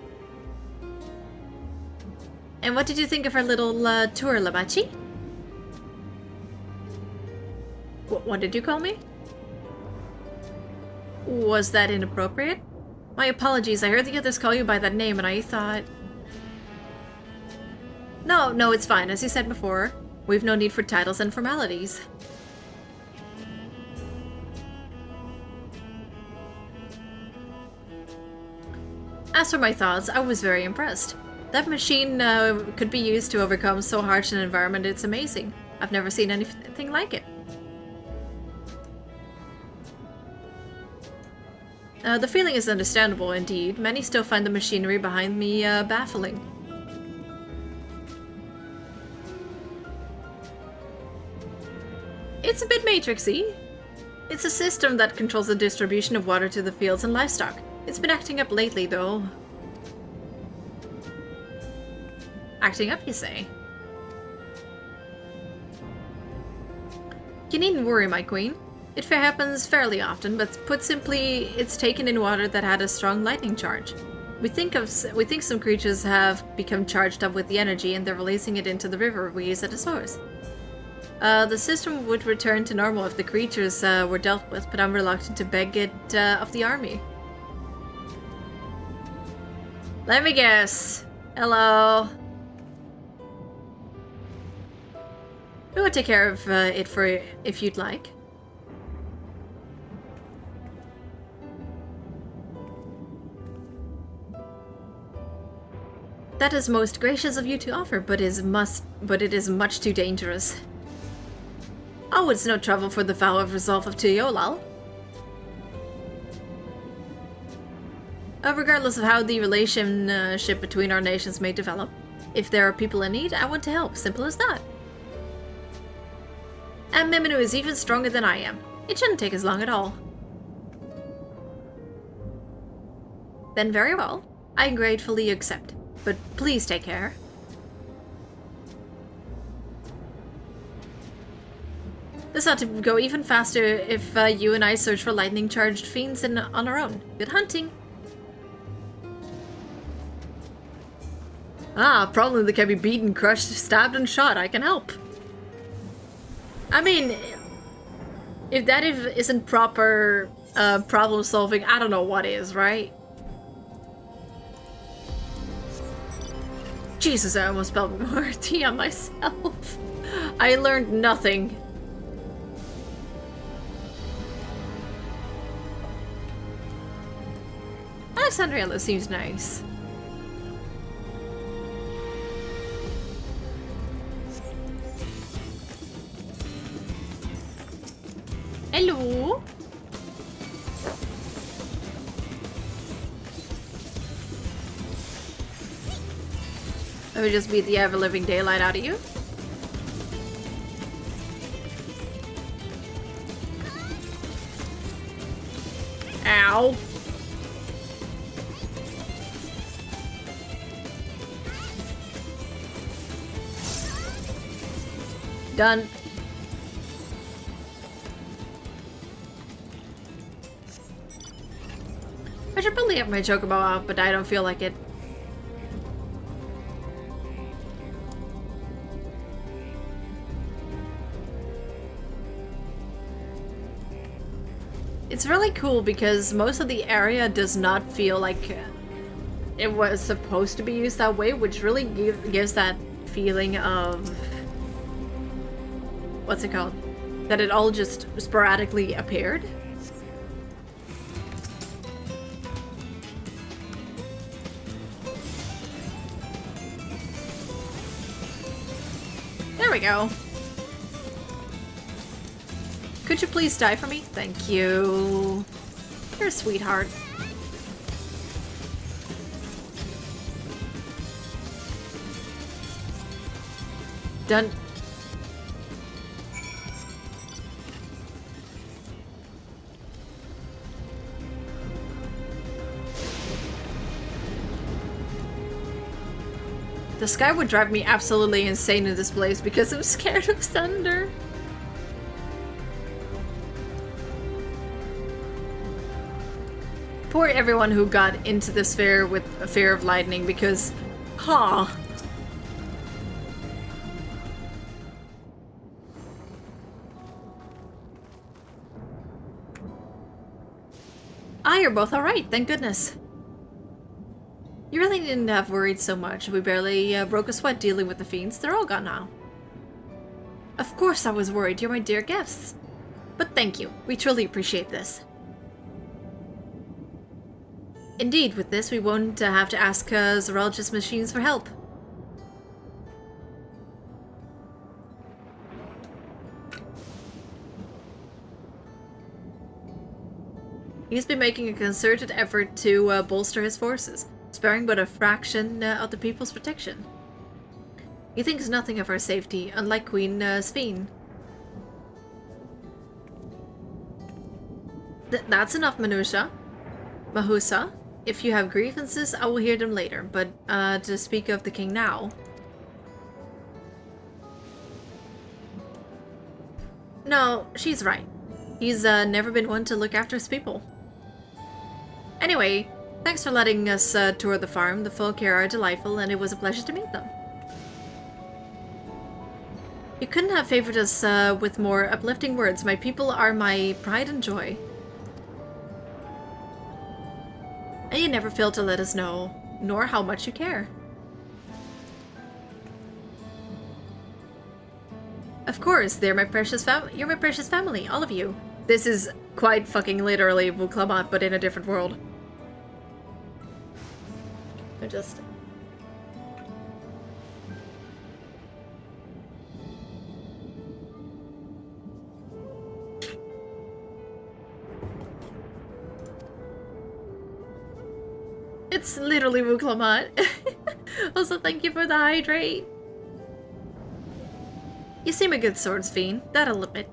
And what did you think of our little tour, Lamachi? What did you call me? Was that inappropriate? My apologies, I heard the others call you by that name and I thought... No, it's fine. As you said before, we've no need for titles and formalities. As for my thoughts, I was very impressed. That machine could be used to overcome so harsh an environment, it's amazing. I've never seen anything like it. The feeling is understandable indeed. Many still find the machinery behind me baffling. It's a bit matrixy. It's a system that controls the distribution of water to the fields and livestock. It's been acting up lately, though. Acting up, you say? You needn't worry, my queen. It happens fairly often, but put simply, it's taken in water that had a strong lightning charge. We think some creatures have become charged up with the energy and they're releasing it into the river we use at the source. The system would return to normal if the creatures were dealt with, but I'm reluctant to beg it of the army. Let me guess. Hello. We will take care of it for you if you'd like. That is most gracious of you to offer, but it is much too dangerous. Oh, it's no trouble for the vow of resolve of Tuyolal. Regardless of how the relationship between our nations may develop, if there are people in need, I want to help. Simple as that. And Miminu is even stronger than I am. It shouldn't take as long at all. Then very well. I gratefully accept. But please take care. This ought to go even faster if you and I search for lightning-charged fiends on our own. Good hunting! Ah, problem that can be beaten, crushed, stabbed, and shot. I can help. I mean, if that isn't proper problem solving, I don't know what is, right? Jesus, I almost spelled more tea on myself. I learned nothing. Alexandriella seems nice. Hello. Let me just beat the ever-living daylight out of you. Ow. Done. I should probably have my chocobo out, but I don't feel like it. It's really cool because most of the area does not feel like it was supposed to be used that way, which really gives that feeling of... what's it called? That it all just sporadically appeared. There we go. Could you please die for me? Thank you. You're a sweetheart. Done. The sky would drive me absolutely insane in this place because I'm scared of thunder. Poor everyone who got into the sphere with a fear of lightning because, ha. Ah, you're both alright, thank goodness. You really didn't have worried so much. We barely broke a sweat dealing with the fiends. They're all gone now. Of course I was worried. You're my dear guests. But thank you. We truly appreciate this. Indeed, with this we won't have to ask Zoralja's machines for help. He's been making a concerted effort to bolster his forces, sparing but a fraction of the people's protection. He thinks nothing of our safety, unlike Queen Sphene. That's enough, Mahusa. If you have grievances, I will hear them later, but to speak of the king now... No, she's right. He's never been one to look after his people. Anyway, thanks for letting us tour the farm. The folk here are delightful, and it was a pleasure to meet them. You couldn't have favored us with more uplifting words. My people are my pride and joy. And you never fail to let us know, nor how much you care. Of course, they're my precious you're my precious family, all of you. This is quite fucking literally Vuklamat, but in a different world. I just... It's literally Vuklamat. Also, thank you for the hydrate. You seem a good swords fiend, that'll admit.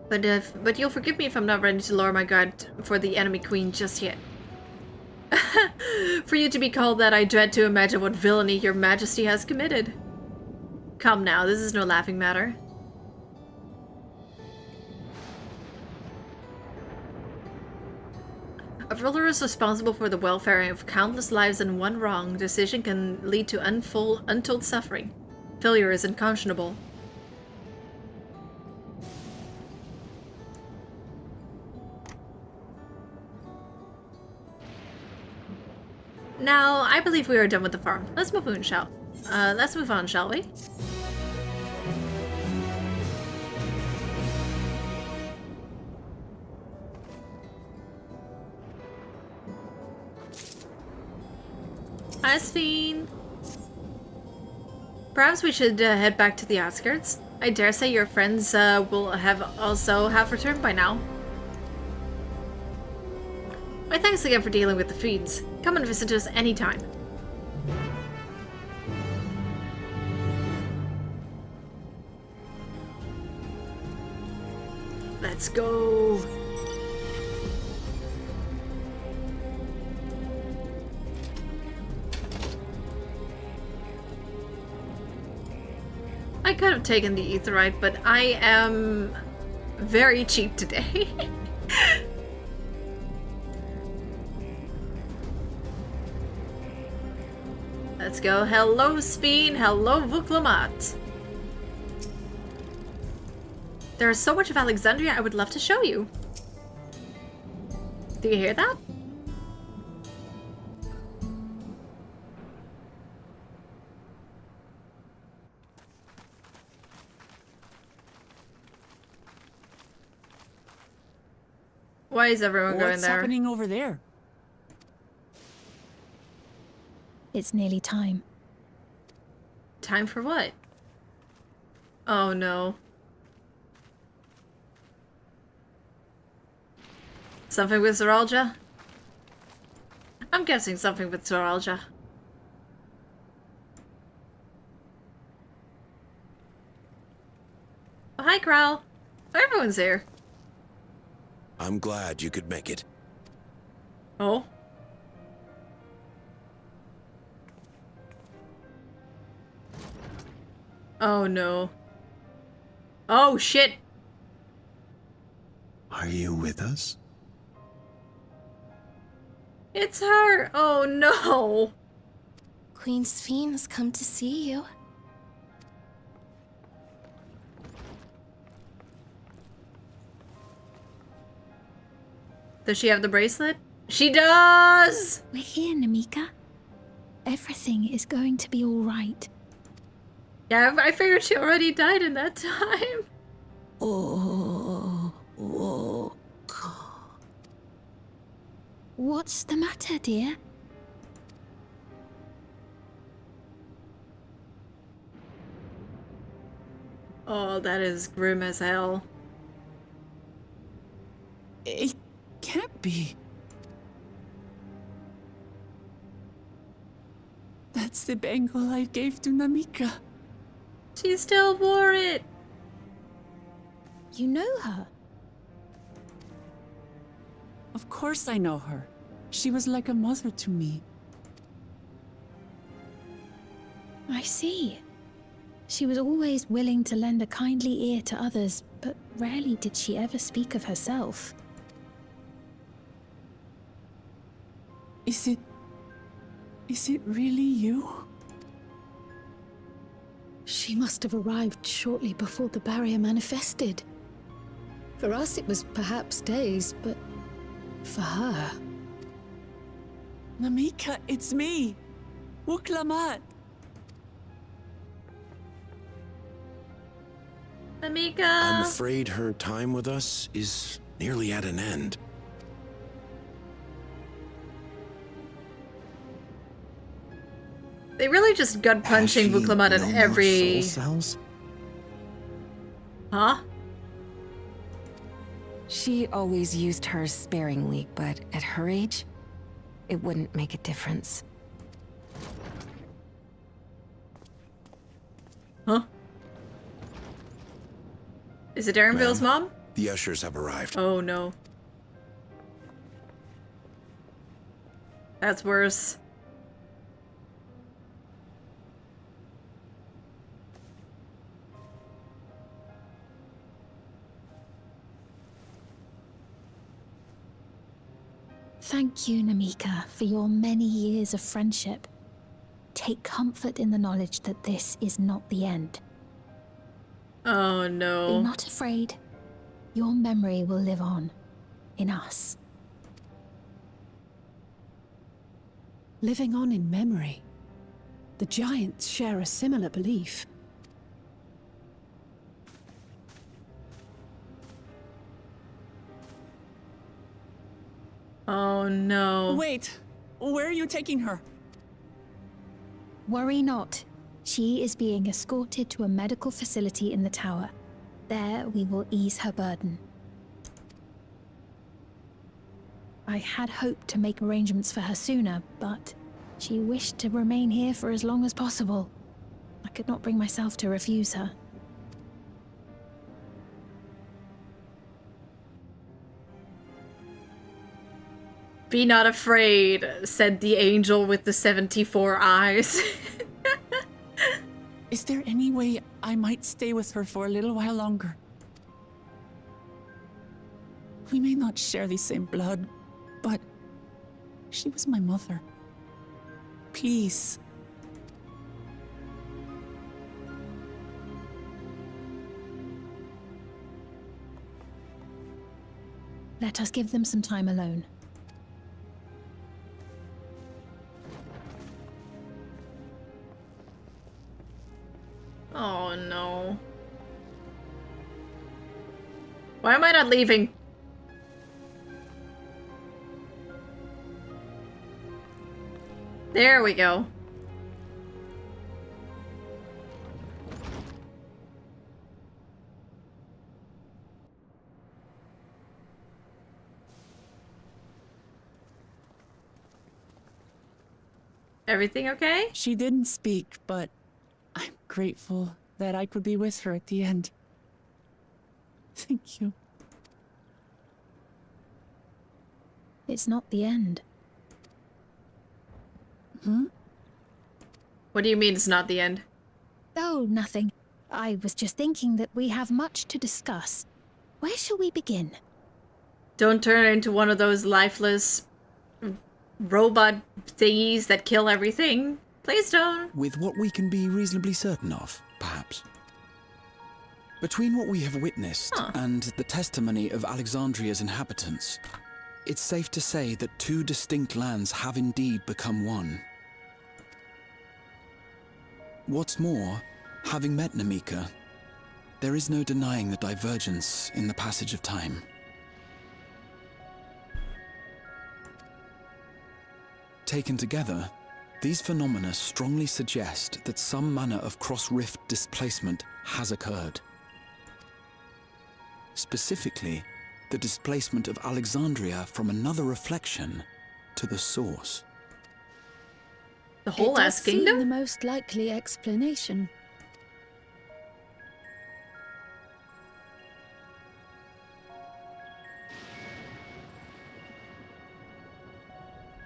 But you'll forgive me if I'm not ready to lower my guard for the enemy queen just yet. For you to be called that, I dread to imagine what villainy your majesty has committed. Come now, this is no laughing matter. A ruler is responsible for the welfare of countless lives, and one wrong decision can lead to untold suffering. Failure is unconscionable. Now, I believe we are done with the farm. Let's move on, shall we? Hi, Sphene. Perhaps we should head back to the outskirts. I dare say your friends will have returned by now. My thanks again for dealing with the fiends. Come and visit us anytime. Let's go. I could have taken the aetheryte, but I am very cheap today. Let's go. Hello, Sphene. Hello, Vuklamat. There is so much of Alexandria I would love to show you. Do you hear that? Why is everyone going there? What's happening over there? It's nearly time. Time for what? Oh no. Something with Zoralja? I'm guessing something with Zoralja. Prowl. Everyone's here. I'm glad you could make it. Oh. Oh no. Oh shit. Are you with us? It's her. Oh no. Queen Sphene has come to see you. Does she have the bracelet? She does! We're here, Namika. Everything is going to be all right. Yeah, I figured she already died in that time. Oh, what's the matter, dear? Oh, that is grim as hell. It can't be. That's the bangle I gave to Namika. She still wore it. You know her? Of course I know her. She was like a mother to me. I see. She was always willing to lend a kindly ear to others, but rarely did she ever speak of herself. Is it really you? She must have arrived shortly before the barrier manifested. For us, it was perhaps days, but for her... Namika, it's me! Wuklamat! Namika! I'm afraid her time with us is nearly at an end. They really just gut punching Vuklamat at every... soul cells? Huh? She always used hers sparingly, but at her age, it wouldn't make a difference. Huh? Is it Darrenville's mom? The ushers have arrived. Oh no. That's worse. Thank you, Namika, for your many years of friendship. Take comfort in the knowledge that this is not the end. Oh Be no. not afraid. Your memory will live on. In us. Living on in memory. The giants share a similar belief. Oh no. Wait! Where are you taking her? Worry not. She is being escorted to a medical facility in the tower. There we will ease her burden. I had hoped to make arrangements for her sooner, but she wished to remain here for as long as possible. I could not bring myself to refuse her. Be not afraid, said the angel with the 74 eyes. Is there any way I might stay with her for a little while longer? We may not share the same blood, but she was my mother. Please. Let us give them some time alone. Oh no. Why am I not leaving? There we go. Everything okay? She didn't speak, but I'm grateful that I could be with her at the end. Thank you. It's not the end. What do you mean it's not the end? Oh, nothing. I was just thinking that we have much to discuss. Where shall we begin? Don't turn into one of those lifeless robot thingies that kill everything. Please don't. With what we can be reasonably certain of, perhaps. Between what we have witnessed and the testimony of Alexandria's inhabitants, it's safe to say that two distinct lands have indeed become one. What's more, having met Namika, there is no denying the divergence in the passage of time. Taken together, these phenomena strongly suggest that some manner of cross-rift displacement has occurred. Specifically, the displacement of Alexandria from another reflection to the source. The whole ass kingdom? The most likely explanation.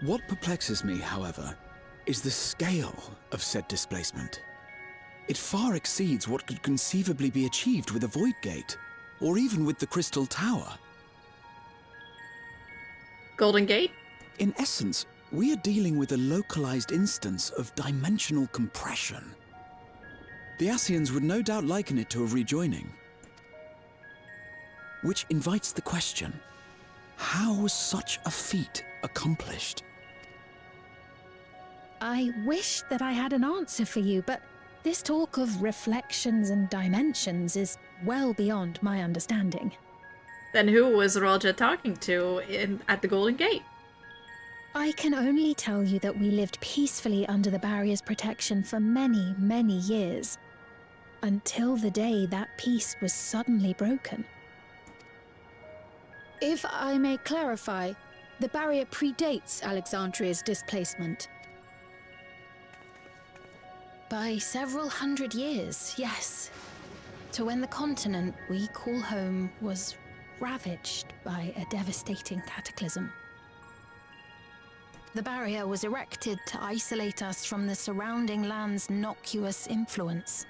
What perplexes me, however, is the scale of said displacement. It far exceeds what could conceivably be achieved with a void gate, or even with the Crystal Tower. Golden Gate? In essence, we are dealing with a localized instance of dimensional compression. The Ascians would no doubt liken it to a rejoining. Which invites the question, how was such a feat accomplished? I wish that I had an answer for you, but this talk of reflections and dimensions is well beyond my understanding. Then who was Rolja talking to at the Golden Gate? I can only tell you that we lived peacefully under the barrier's protection for many, many years, until the day that peace was suddenly broken. If I may clarify, the barrier predates Alexandria's displacement. By several hundred years, yes. To when the continent we call home was ravaged by a devastating cataclysm. The barrier was erected to isolate us from the surrounding land's noxious influence.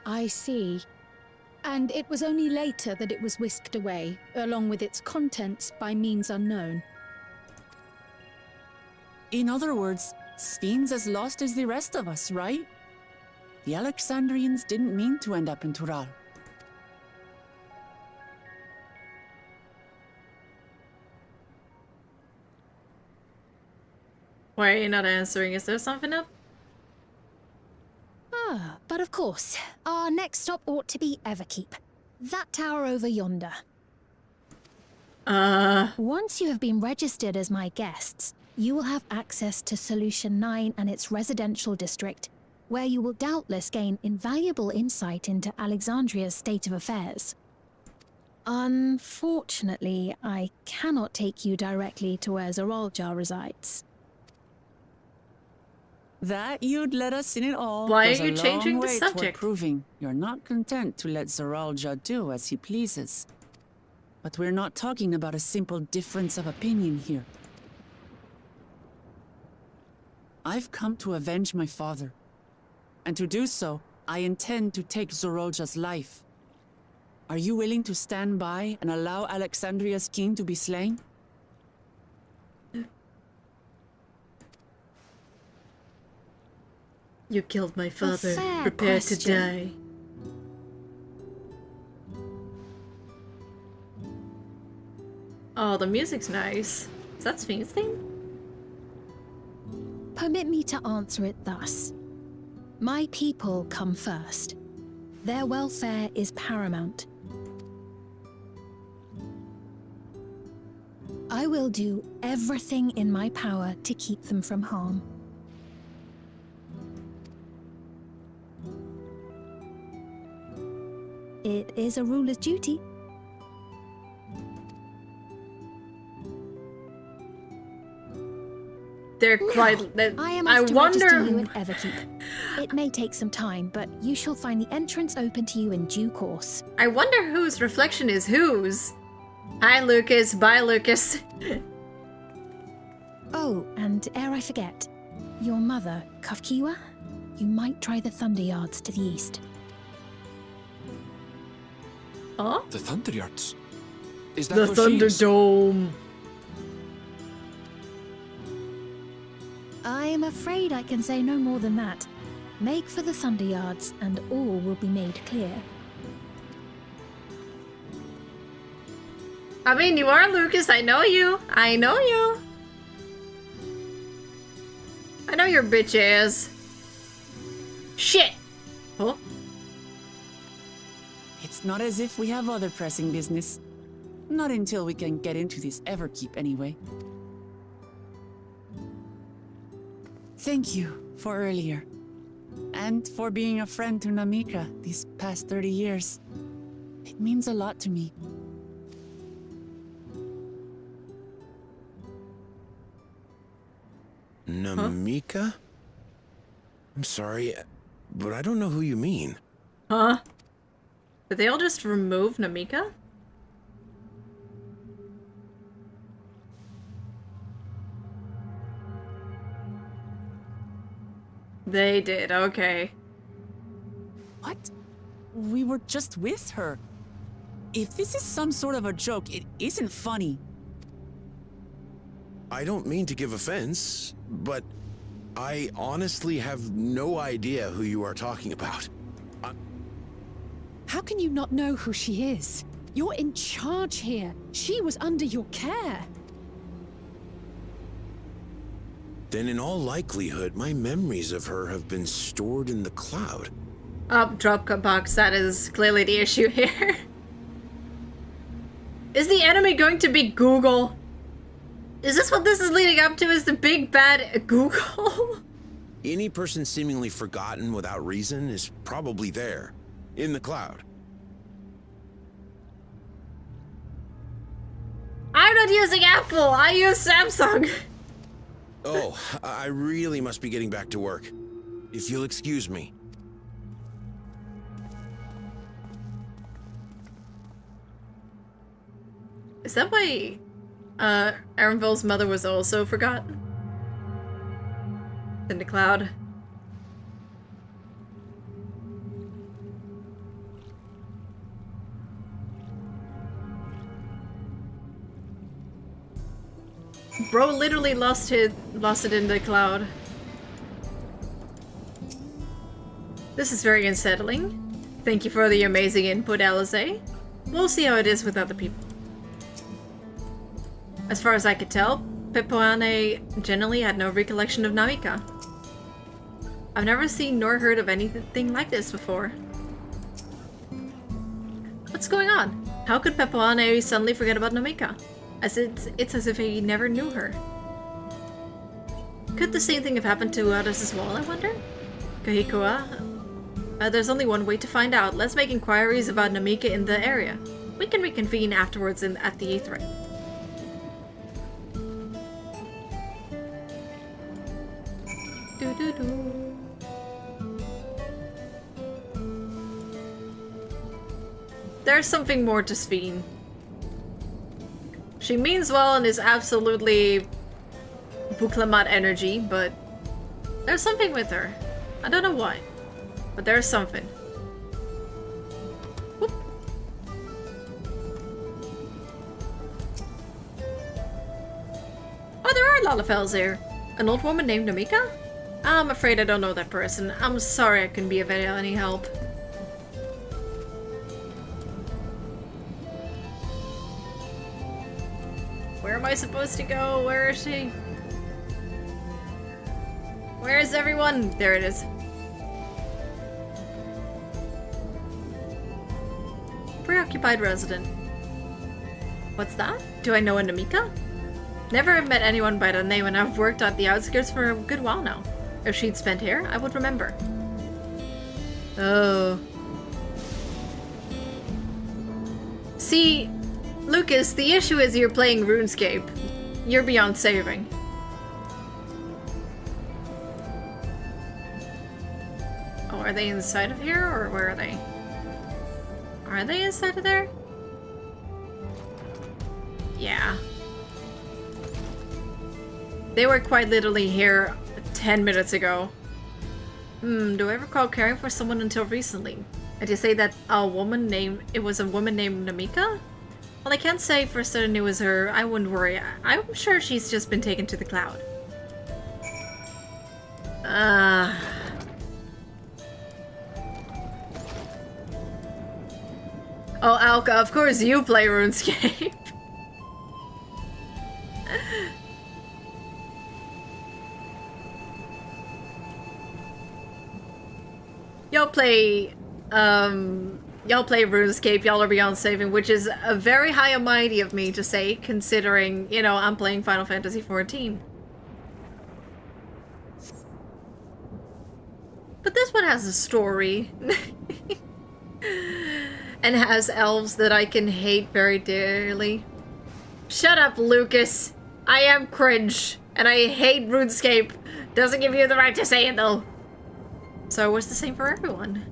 I see. And it was only later that it was whisked away, along with its contents by means unknown. In other words, Sphene's as lost as the rest of us, right? The Alexandrians didn't mean to end up in Tural. Why are you not answering? Is there something up? Ah, but of course, our next stop ought to be Everkeep. That tower over yonder. Once you have been registered as my guests, you will have access to Solution 9 and its residential district, where you will doubtless gain invaluable insight into Alexandria's state of affairs. Unfortunately, I cannot take you directly to where Zoralja resides. That you'd let us in it all. Why goes are you a changing long the way toward subject? proving you're not content to let Zoralja do as he pleases. But we're not talking about a simple difference of opinion here. I've come to avenge my father. And to do so, I intend to take Zoralja's life. Are you willing to stand by and allow Alexandria's king to be slain? You killed my father. fair Prepare to question. die. Oh, the music's nice. Is that Sphinx theme? Permit me to answer it thus. My people come first. Their welfare is paramount. I will do everything in my power to keep them from harm. It is a ruler's duty. they're quite... I am I off to wonder... register you at Everkeep. It may take some time, but you shall find the entrance open to you in due course. I wonder whose reflection is whose. Hi, Lucas. Bye, Lucas. Oh, and ere I forget, your mother, Kafkiwa, you might try the Thunder Yards to the east. Huh? The Thunder Yards? Is that The where she is? Thunderdome. I'm afraid I can say no more than that. Make for the Thunder Yards, and all will be made clear. I mean, you are Lucas. I know you. I know you. I know your bitch ass. Shit. Oh. It's not as if we have other pressing business. Not until we can get into this Everkeep, anyway. Thank you for earlier. And for being a friend to Namika these past 30 years. It means a lot to me. Namika? I'm sorry, but I don't know who you mean. Huh? Did they all just remove Namika? They did, okay. What? We were just with her. If this is some sort of a joke, it isn't funny. I don't mean to give offense, but I honestly have no idea who you are talking about. How can you not know who she is? You're in charge here. She was under your care. Then in all likelihood, my memories of her have been stored in the cloud. Dropbox, that is clearly the issue here. Is the enemy going to be Google? Is this what this is leading up to? Is the big bad Google? Any person seemingly forgotten without reason is probably there, in the cloud. I'm not using Apple, I use Samsung. Oh, I really must be getting back to work. If you'll excuse me. Is that why Arenville's mother was also forgotten? In the cloud. Bro literally lost it in the cloud. This is very unsettling. Thank you for the amazing input, Alize. We'll see how it is with other people. As far as I could tell, Pepoane generally had no recollection of Namika. I've never seen nor heard of anything like this before. What's going on? How could Pepoane suddenly forget about Namika? It's as if he never knew her. Could the same thing have happened to others as well, I wonder? Kahikoa? There's only one way to find out. Let's make inquiries about Namika in the area. We can reconvene afterwards at the Aetheryte. There's something more to Sveen. She means well and is absolutely Buklamat energy, but there's something with her. I don't know why, but there's something. Whoop. Oh, there are Lalafels here. An old woman named Namika? I'm afraid I don't know that person. I'm sorry I couldn't be of any help. Where am I supposed to go? Where is she? Where is everyone? There it is. Preoccupied resident. What's that? Do I know a Namika? Never met anyone by that name, and I've worked at the outskirts for a good while now. If she'd spent here, I would remember. Oh. See, Lucas, the issue is you're playing RuneScape. You're beyond saving. Are they inside of here, or where are they? Are they inside of there? Yeah. They were quite literally here 10 minutes ago. Do I recall caring for someone until recently? And you say that it was a woman named Namika? Well, I can't say for certain it was her. I wouldn't worry. I'm sure she's just been taken to the cloud. Oh, Alka, of course you play RuneScape. Y'all play RuneScape, y'all are beyond saving, which is a very high and mighty of me to say, considering, you know, I'm playing Final Fantasy XIV. But this one has a story. And has elves that I can hate very dearly. Shut up, Lucas! I am cringe, and I hate RuneScape. Doesn't give you the right to say it, though. So it was the same for everyone.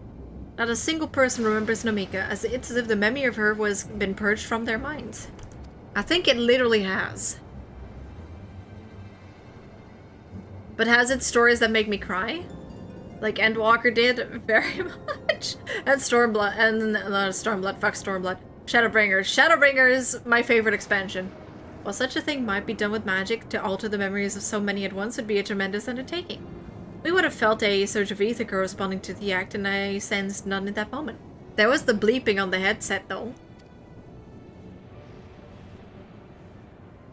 Not a single person remembers Namika, as it's as if the memory of her was been purged from their minds. I think it literally has. But has it stories that make me cry? Like Endwalker did, very much. And Stormblood, and Stormblood, fuck Stormblood. Shadowbringers. Shadowbringers, my favorite expansion. While such a thing might be done with magic, to alter the memories of so many at once would be a tremendous undertaking. We would have felt a surge of ether corresponding to the act, and I sensed none at that moment. There was the bleeping on the headset, though.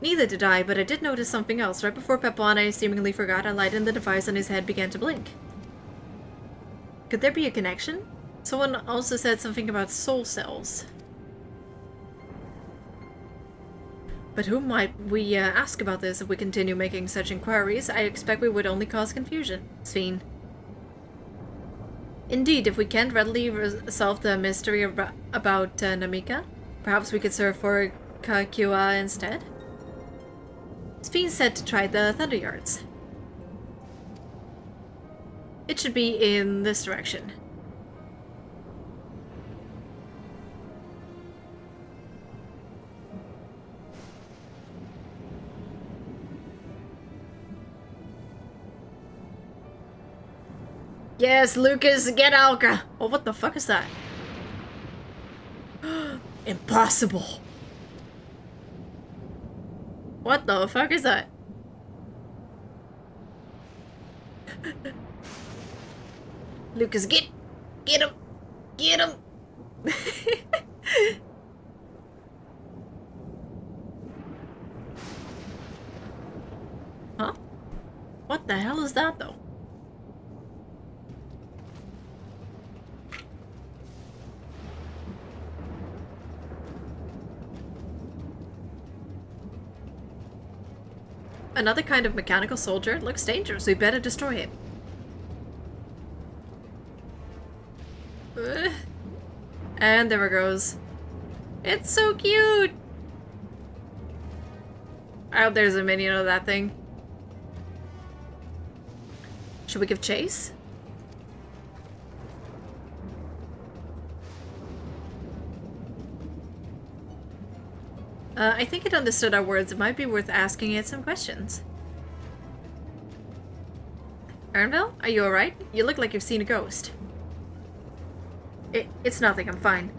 Neither did I, but I did notice something else. Right before Peplana seemingly forgot, a light in the device on his head began to blink. Could there be a connection? Someone also said something about soul cells. But who might we ask about this if we continue making such inquiries? I expect we would only cause confusion. Sven. Indeed, if we can't readily solve the mystery about Namika, perhaps we could serve for Kakua instead? Sven said to try the Thunder Yards. It should be in this direction. Yes, Lucas, get Alka! Oh, what the fuck is that? Impossible! What the fuck is that? Lucas, get him! Get him! Huh? What the hell is that, though? Another kind of mechanical soldier. It looks dangerous. We better destroy it. And there it goes. It's so cute! I hope there's a minion of that thing. Should we give chase? I think it understood our words. It might be worth asking it some questions. Ernville, are you alright? You look like you've seen a ghost. It's nothing, I'm fine.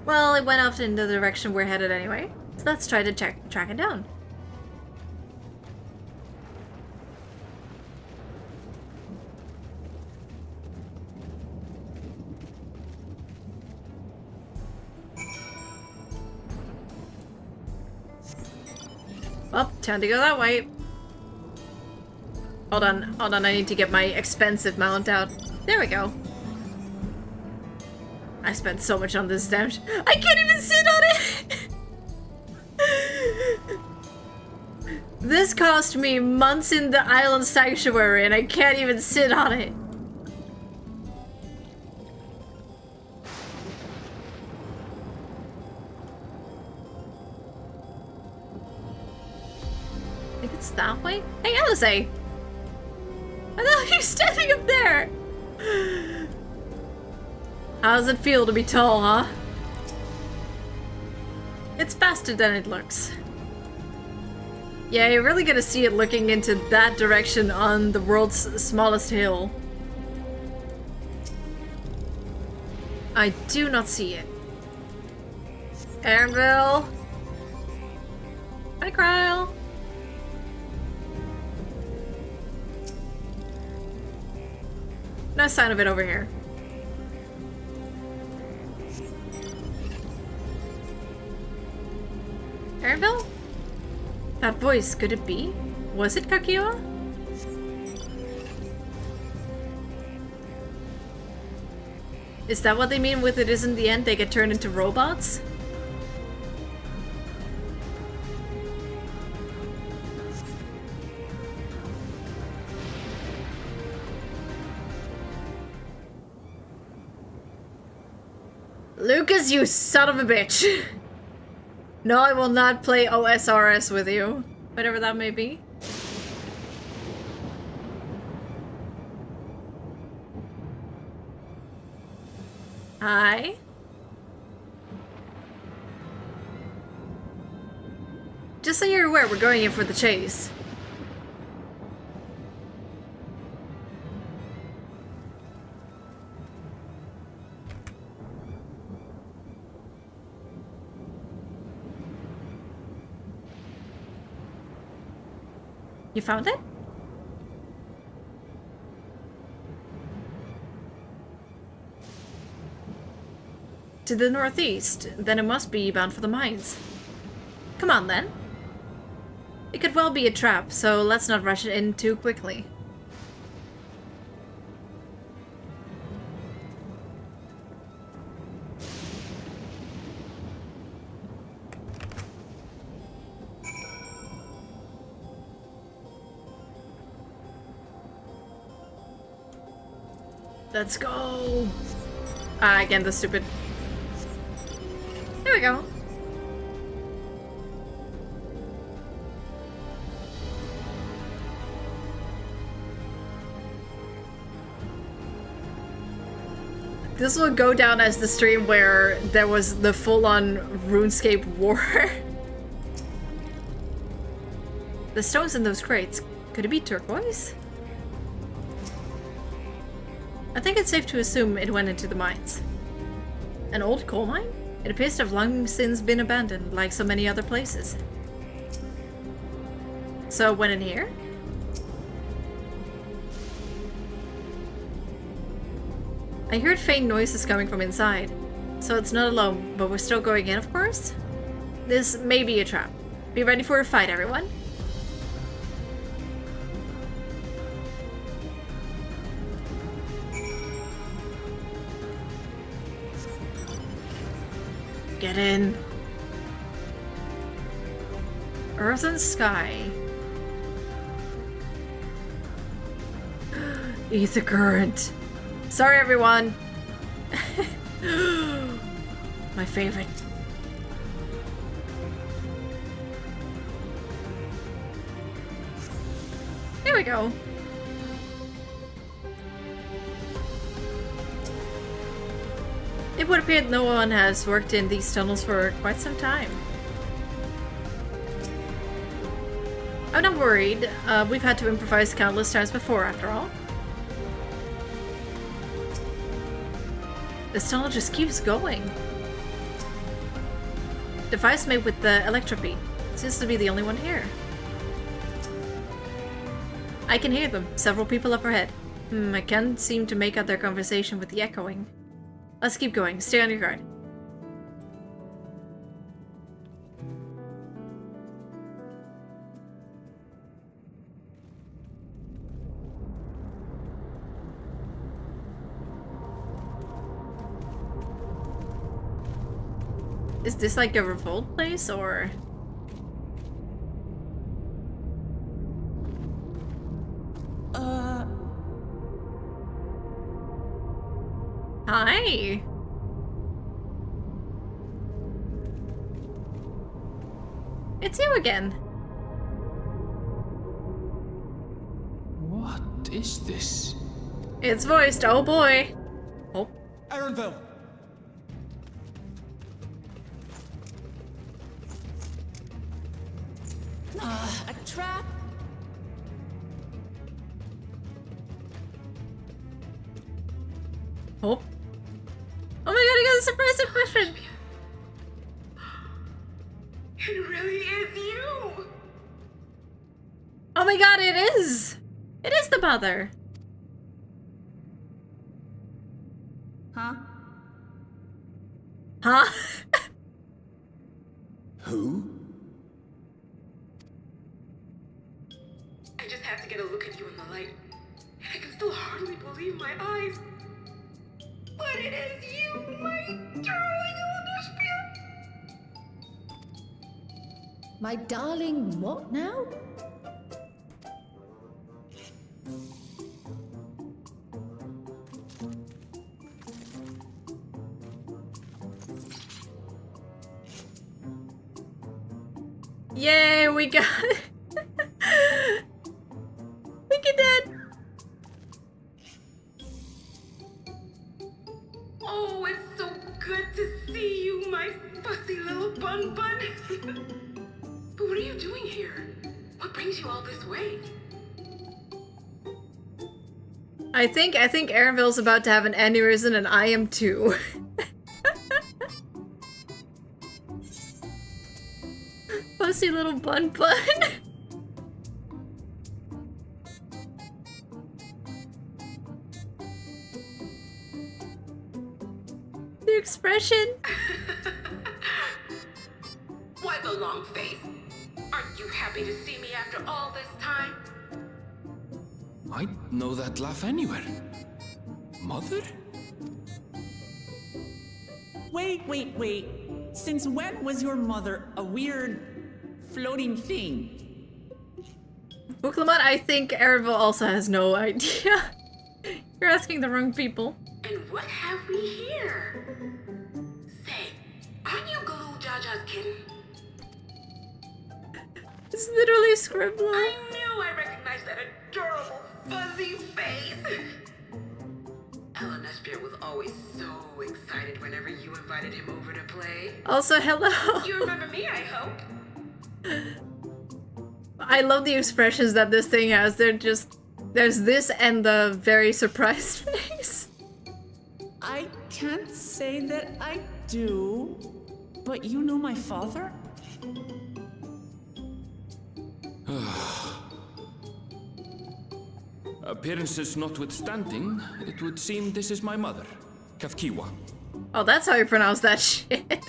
Well, it went off in the direction we're headed anyway. So let's try to track it down. Well, time to go that way. Hold on, I need to get my expensive mount out. There we go. I spent so much on this damn I can't even sit on it! This cost me months in the island sanctuary and I can't even sit on it. I think it's that way? Hey, Alice! Why the hell are you standing up there? How does it feel to be tall, huh? It's faster than it looks. Yeah, you're really gonna see it looking into that direction on the world's smallest hill. I do not see it. Aaronville! Hi, Kryle! No sign of it over here. Aaronville? That voice, could it be? Was it Kakiwa? Is that what they mean with it isn't the end, they get turned into robots? Lucas, you son of a bitch! No, I will not play OSRS with you. Whatever that may be. Hi. Just so you're aware, we're going in for the chase. You found it? To the northeast, then it must be bound for the mines. Come on then. It could well be a trap, so let's not rush it in too quickly. Let's go! Ah, again, the stupid... There we go. This will go down as the stream where there was the full-on RuneScape war. The stones in those crates, could it be turquoise? I think it's safe to assume it went into the mines. An old coal mine? It appears to have long since been abandoned, like so many other places. So it went in here? I heard faint noises coming from inside, so it's not alone, but we're still going in, of course? This may be a trap. Be ready for a fight, everyone. Get in. Earth and sky. Ether current. Sorry, everyone. My favorite. There we go. It would appear that no one has worked in these tunnels for quite some time. I'm not worried. We've had to improvise countless times before, after all. This tunnel just keeps going. Device made with the electropy. Seems to be the only one here. I can hear them. Several people up ahead. I can't seem to make out their conversation with the echoing. Let's keep going. Stay on your guard. Is this like a revolt place, or...? Hi! It's you again. What is this? It's voiced, oh boy. Oh. Arenville! A trap? Oh. Oh my god, I got a surprise impression! It really is you! Oh my god, it is! It is the mother! Huh? Huh? Who? I just have to get a look at you in the light. And I can still hardly believe my eyes. But it is you, my darling Olympia! My darling, what now? Yay, we got it! We get that! Oh, it's so good to see you, my fussy little bun bun. But what are you doing here? What brings you all this way? I think Arenville's about to have an aneurysm and I am too. Pussy little bun bun. The expression. Why the long face? Aren't you happy to see me after all this time? I'd know that laugh anywhere. Mother? Wait. Since when was your mother a weird floating thing? Booklamot, I think Arenville also has no idea. You're asking the wrong people. And what have we here? Say, aren't you Galoo Jaja's kitten? It's literally Scribbler. I knew I recognized that adorable fuzzy face. Ellen Espear was always so excited whenever you invited him over to play. Also, hello. You remember me, I hope. I love the expressions that this thing has. They're just... There's this and the very surprised face. I can't say that I do, but you know my father? Appearances notwithstanding, it would seem this is my mother, Kafkiwa. Oh, that's how you pronounce that shit.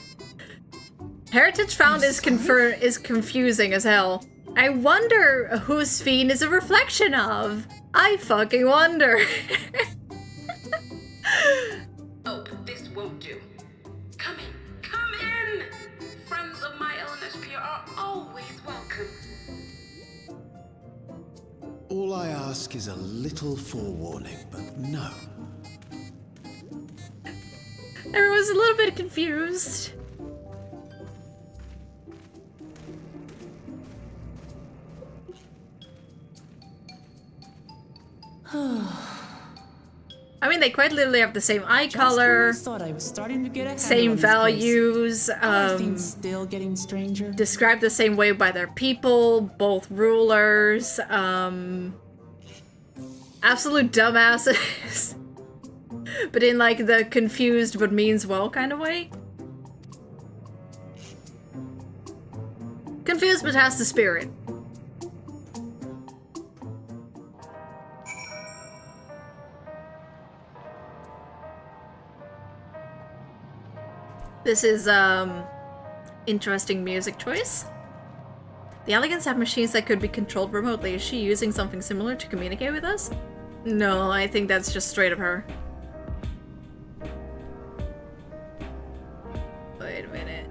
Heritage found is confusing as hell. I wonder whose fiend is a reflection of. I fucking wonder. Oh, this won't do. Come in! Friends of my Ellen Espear are always welcome. All I ask is a little forewarning, but no. Everyone's a little bit confused. I mean, they quite literally have the same eye color, Thought I was starting to get ahead same of this values, place. Are things still getting stranger? described the same way by their people, both rulers, absolute dumbasses. But in like the confused but means well kind of way. Confused but has the spirit. This is, interesting music choice. The Elegants have machines that could be controlled remotely. Is she using something similar to communicate with us? No, I think that's just straight up her. Wait a minute.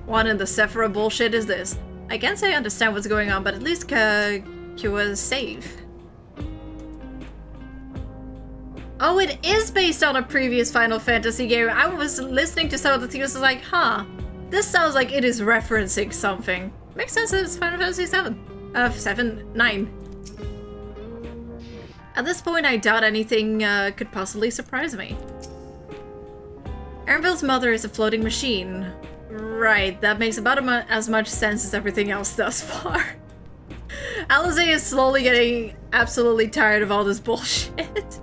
What in the Sephora bullshit is this? I can't say I understand what's going on, but at least Kyo's safe. Oh, it is based on a previous Final Fantasy game. I was listening to some of the things, I was like, huh, this sounds like it is referencing something. Makes sense, it's Final Fantasy 9. At this point, I doubt anything could possibly surprise me. Aaronville's mother is a floating machine. Right, that makes about as much sense as everything else thus far. Alize is slowly getting absolutely tired of all this bullshit.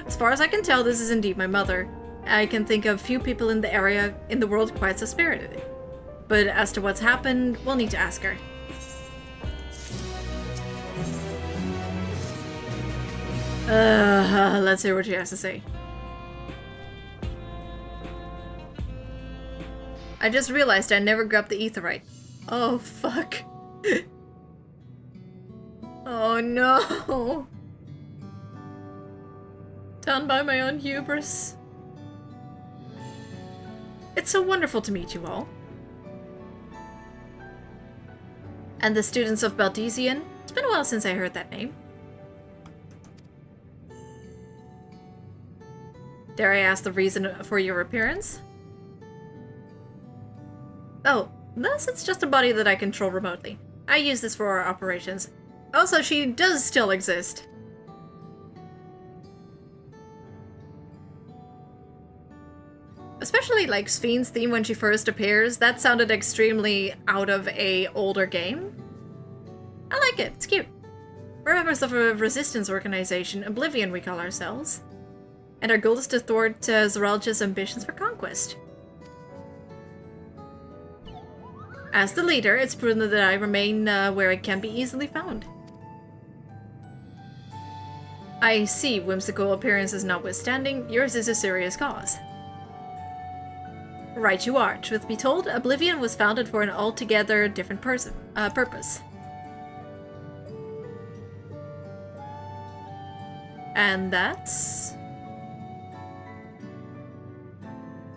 As far as I can tell, this is indeed my mother. I can think of few people in the area in the world quite so spirited. But as to what's happened, we'll need to ask her. Let's hear what she has to say. I just realized I never grabbed the aetheryte. Oh, fuck. Oh, no. Done by my own hubris. It's so wonderful to meet you all. And the students of Baldesion? It's been a while since I heard that name. Dare I ask the reason for your appearance? Oh, thus it's just a body that I control remotely. I use this for our operations. Also, she does still exist. Especially like Spheen's theme when she first appears, that sounded extremely out of a older game. I like it, it's cute. We're members of a resistance organization, Oblivion we call ourselves. And our goal is to thwart Zoralja's ambitions for conquest. As the leader, it's prudent that I remain where I can be easily found. I see, whimsical appearances notwithstanding, yours is a serious cause. Right you are. Truth be told, Oblivion was founded for an altogether different purpose. And that's...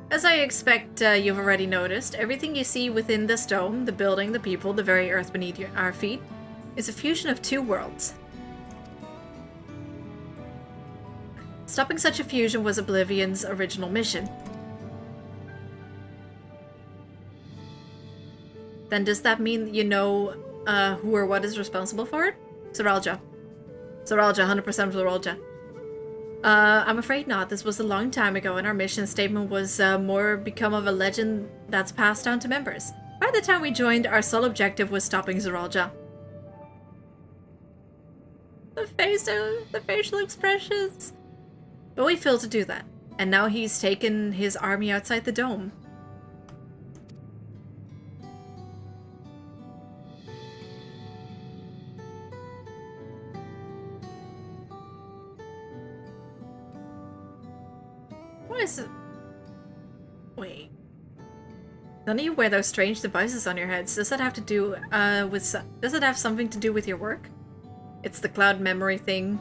As I expect you've already noticed, everything you see within this dome, the building, the people, the very earth beneath our feet, is a fusion of two worlds. Stopping such a fusion was Oblivion's original mission. Then does that mean you know who or what is responsible for it? Zoralja. Zoralja, 100% Zoralja. I'm afraid not. This was a long time ago, and our mission statement was more become of a legend that's passed down to members. By the time we joined, our sole objective was stopping Zoralja. The facial expressions. But we failed to do that, and now he's taken his army outside the dome. What is it? Wait. None of you wear those strange devices on your heads. Does that have to do does it have something to do with your work? It's the cloud memory thing.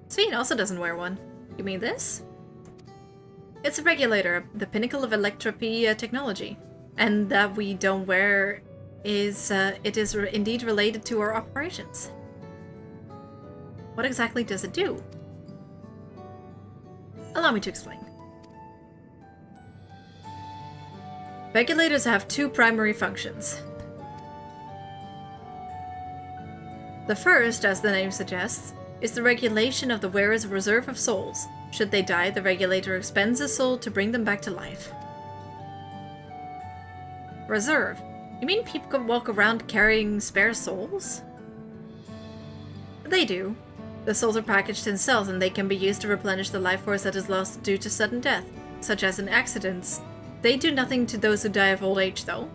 Spheen also doesn't wear one. You mean this? It's a regulator, the pinnacle of electropy technology. And that we don't wear is, it is indeed related to our operations. What exactly does it do? Allow me to explain. Regulators have two primary functions. The first, as the name suggests, is the regulation of the wearer's reserve of souls. Should they die, the regulator expends a soul to bring them back to life. Reserve? You mean people can walk around carrying spare souls? They do. The souls are packaged in cells and they can be used to replenish the life force that is lost due to sudden death, such as in accidents. They do nothing to those who die of old age, though.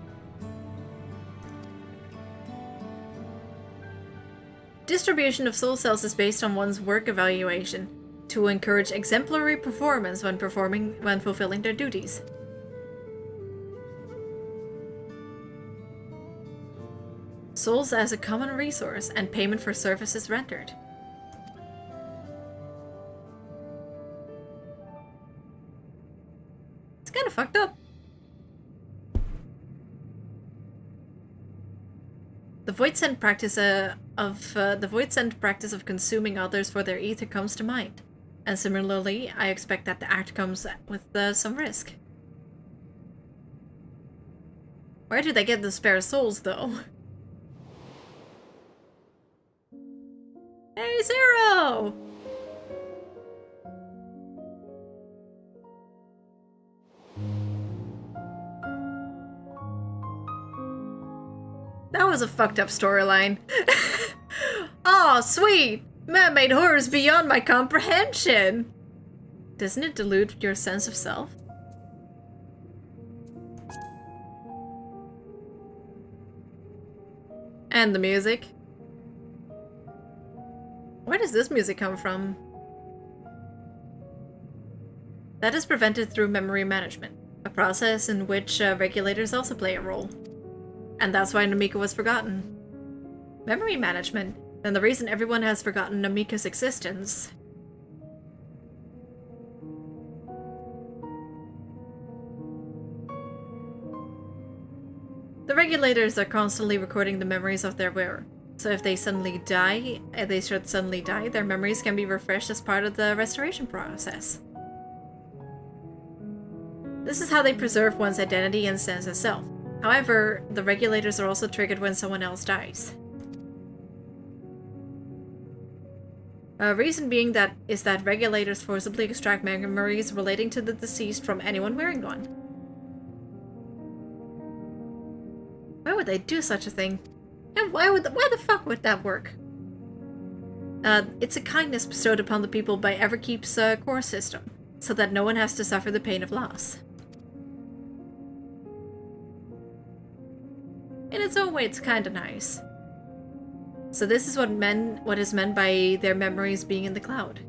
Distribution of soul cells is based on one's work evaluation, to encourage exemplary performance when fulfilling their duties. Souls as a common resource and payment for services rendered. It's kind of fucked up. The Voidsent practice of consuming others for their ether comes to mind, and similarly, I expect that the act comes with some risk. Where do they get the spare souls, though? Hey, Zero! That was a fucked up storyline. Aw, sweet! Man-made horrors beyond my comprehension! Doesn't it dilute your sense of self? And the music. Where does this music come from? That is prevented through memory management, a process in which regulators also play a role. And that's why Namika was forgotten. Memory management? Then the reason everyone has forgotten Namika's existence. The regulators are constantly recording the memories of their wearer. So if they suddenly die, their memories can be refreshed as part of the restoration process. This is how they preserve one's identity and sense of self. However, the regulators are also triggered when someone else dies. A reason being that regulators forcibly extract memories relating to the deceased from anyone wearing one. Why would they do such a thing? And why the fuck would that work? It's a kindness bestowed upon the people by Everkeep's core system, so that no one has to suffer the pain of loss. In its own way, it's kinda nice. So this is what is meant by their memories being in the cloud.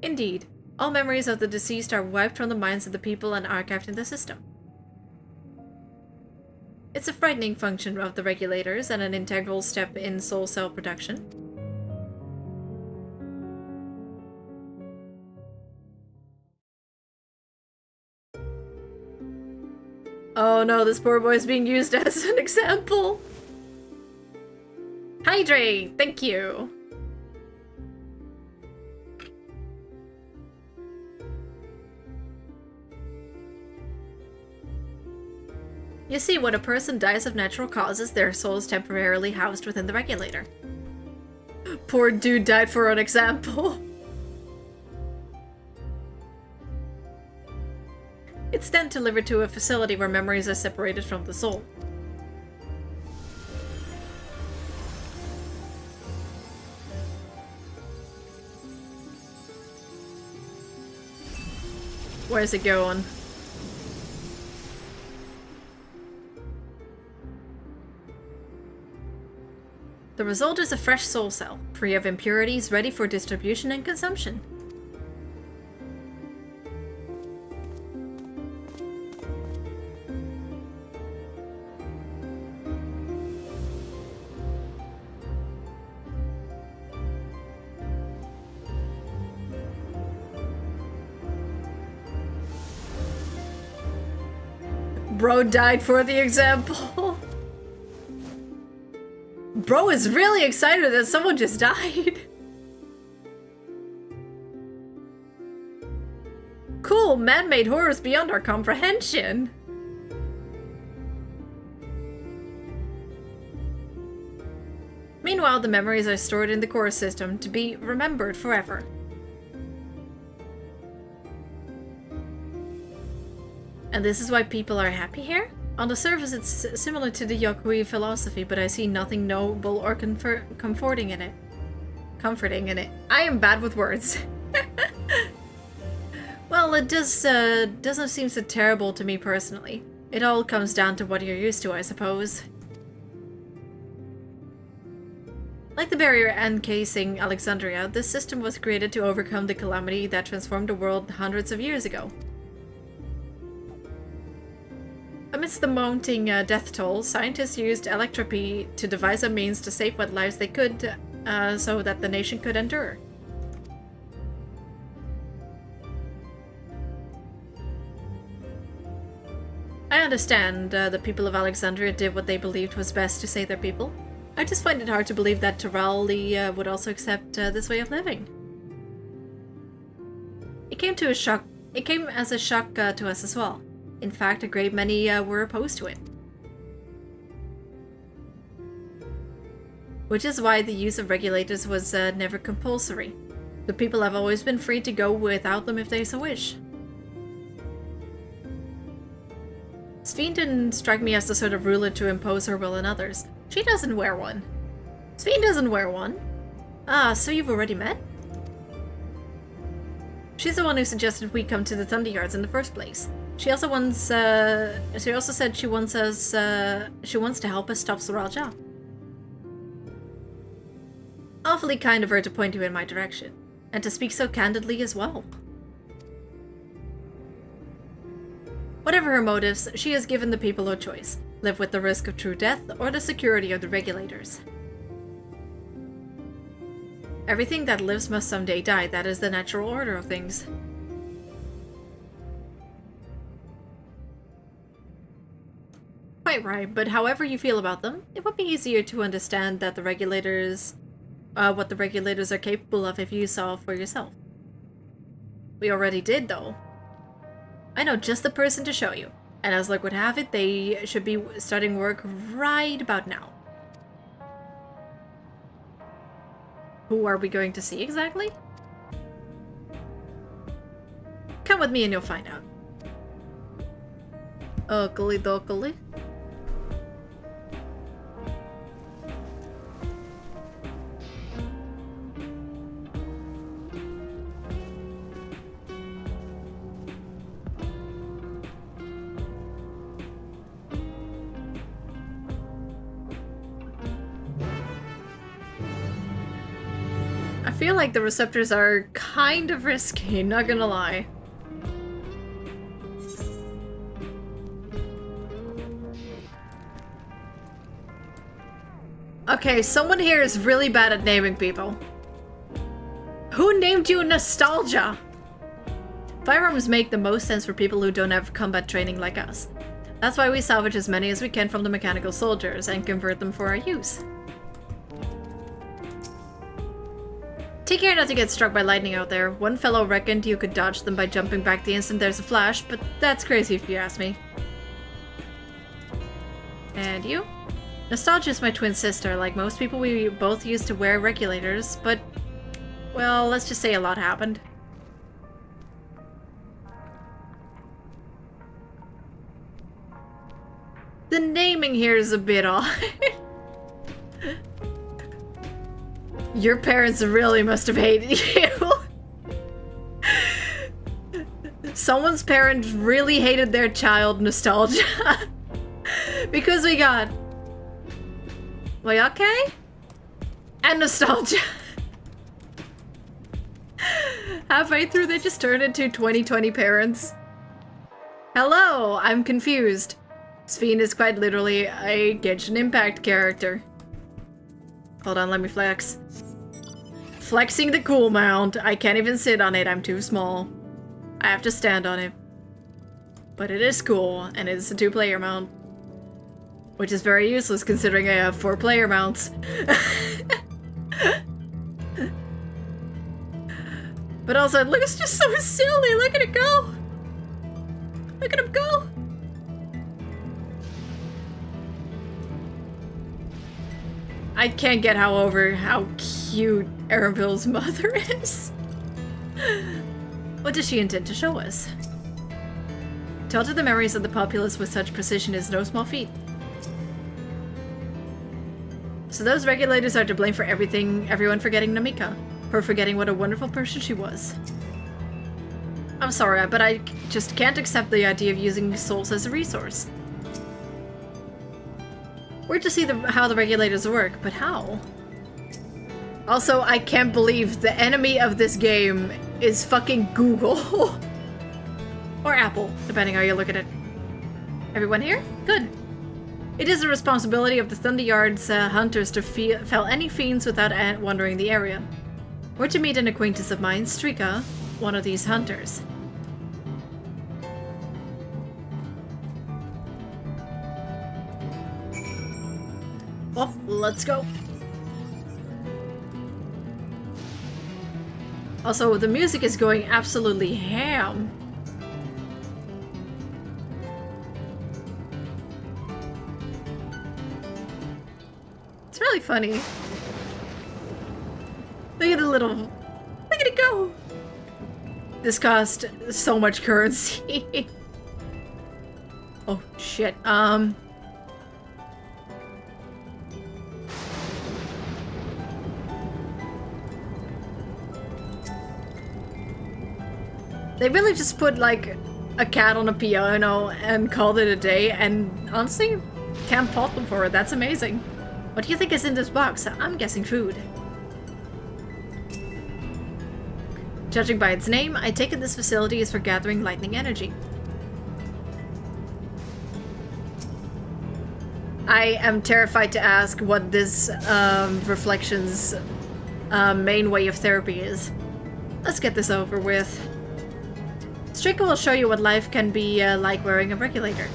Indeed, all memories of the deceased are wiped from the minds of the people and archived in the system. It's a frightening function of the regulators and an integral step in soul cell production. Oh no, this poor boy is being used as an example. Hydrate, thank you. You see, when a person dies of natural causes, their soul is temporarily housed within the regulator. Poor dude died for an example. It's then delivered to a facility where memories are separated from the soul. Where's it going? The result is a fresh soul cell, free of impurities, ready for distribution and consumption. Bro died for the example. Bro is really excited that someone just died. Cool, man-made horrors beyond our comprehension. Meanwhile, the memories are stored in the core system to be remembered forever. And this is why people are happy here? On the surface, it's similar to the Yokui philosophy, but I see nothing noble or comforting in it. I am bad with words. Well, it doesn't seem so terrible to me personally. It all comes down to what you're used to, I suppose. Like the barrier encasing Alexandria, this system was created to overcome the calamity that transformed the world hundreds of years ago. Amidst the mounting death toll, scientists used electropy to devise a means to save what lives they could, so that the nation could endure. I understand the people of Alexandria did what they believed was best to save their people. I just find it hard to believe that Tirali would also accept this way of living. It came as a shock to us as well. In fact, a great many were opposed to it. Which is why the use of regulators was never compulsory. The people have always been free to go without them if they so wish. Sphene didn't strike me as the sort of ruler to impose her will on others. She doesn't wear one. Sphene doesn't wear one. Ah, so you've already met? She's the one who suggested we come to the Thunder Yards in the first place. She also said she wants to help us stop Zoraal Ja. Awfully kind of her to point you in my direction, and to speak so candidly as well. Whatever her motives, she has given the people a choice. Live with the risk of true death, or the security of the regulators. Everything that lives must someday die. That is the natural order of things. Quite right, but however you feel about them, it would be easier to understand that the regulators... what the regulators are capable of if you saw for yourself. We already did, though. I know just the person to show you, and as luck would have it, they should be starting work right about now. Who are we going to see exactly? Come with me and you'll find out. Oakley dokley. I feel like the receptors are kind of risky, not gonna lie. Okay, someone here is really bad at naming people. Who named you Nostalgia? Firearms make the most sense for people who don't have combat training like us. That's why we salvage as many as we can from the mechanical soldiers and convert them for our use. Take care not to get struck by lightning out there. One fellow reckoned you could dodge them by jumping back the instant there's a flash, but that's crazy if you ask me. And you? Nostalgia is my twin sister. Like most people, we both used to wear regulators, but... well, let's just say a lot happened. The naming here is a bit odd. Your parents really must have hated you. Someone's parents really hated their child Nostalgia. Because we got... okay? And Nostalgia. Halfway through, they just turned into 2020 parents. Hello, I'm confused. Sphene is quite literally a Genshin Impact character. Hold on, let me flex. Flexing the cool mount. I can't even sit on it, I'm too small. I have to stand on it. But it is cool, and it's a 2-player mount. Which is very useless considering I have 4-player mounts. But also, look, it's just so silly. Look at it go. Look at him go. I can't get how cute Erenville's mother is. What does she intend to show us? To alter the memories of the populace with such precision is no small feat. So those regulators are to blame for everyone forgetting Namika. For forgetting what a wonderful person she was. I'm sorry, but I just can't accept the idea of using souls as a resource. We're to see how the regulators work, but how? Also, I can't believe the enemy of this game is fucking Google. Or Apple, depending how you look at it. Everyone here? Good. It is the responsibility of the Thunder Yard's hunters to fell any fiends without wandering the area. We're to meet an acquaintance of mine, Strika, one of these hunters. Well, let's go. Also, the music is going absolutely ham. It's really funny. Look at the little... Look at it go! This cost so much currency. Oh, shit. They really just put, like, a cat on a piano and called it a day, and honestly, can't fault them for it. That's amazing. What do you think is in this box? I'm guessing food. Judging by its name, I take it this facility is for gathering lightning energy. I am terrified to ask what this reflection's main way of therapy is. Let's get this over with. Strika will show you what life can be like wearing a regulator.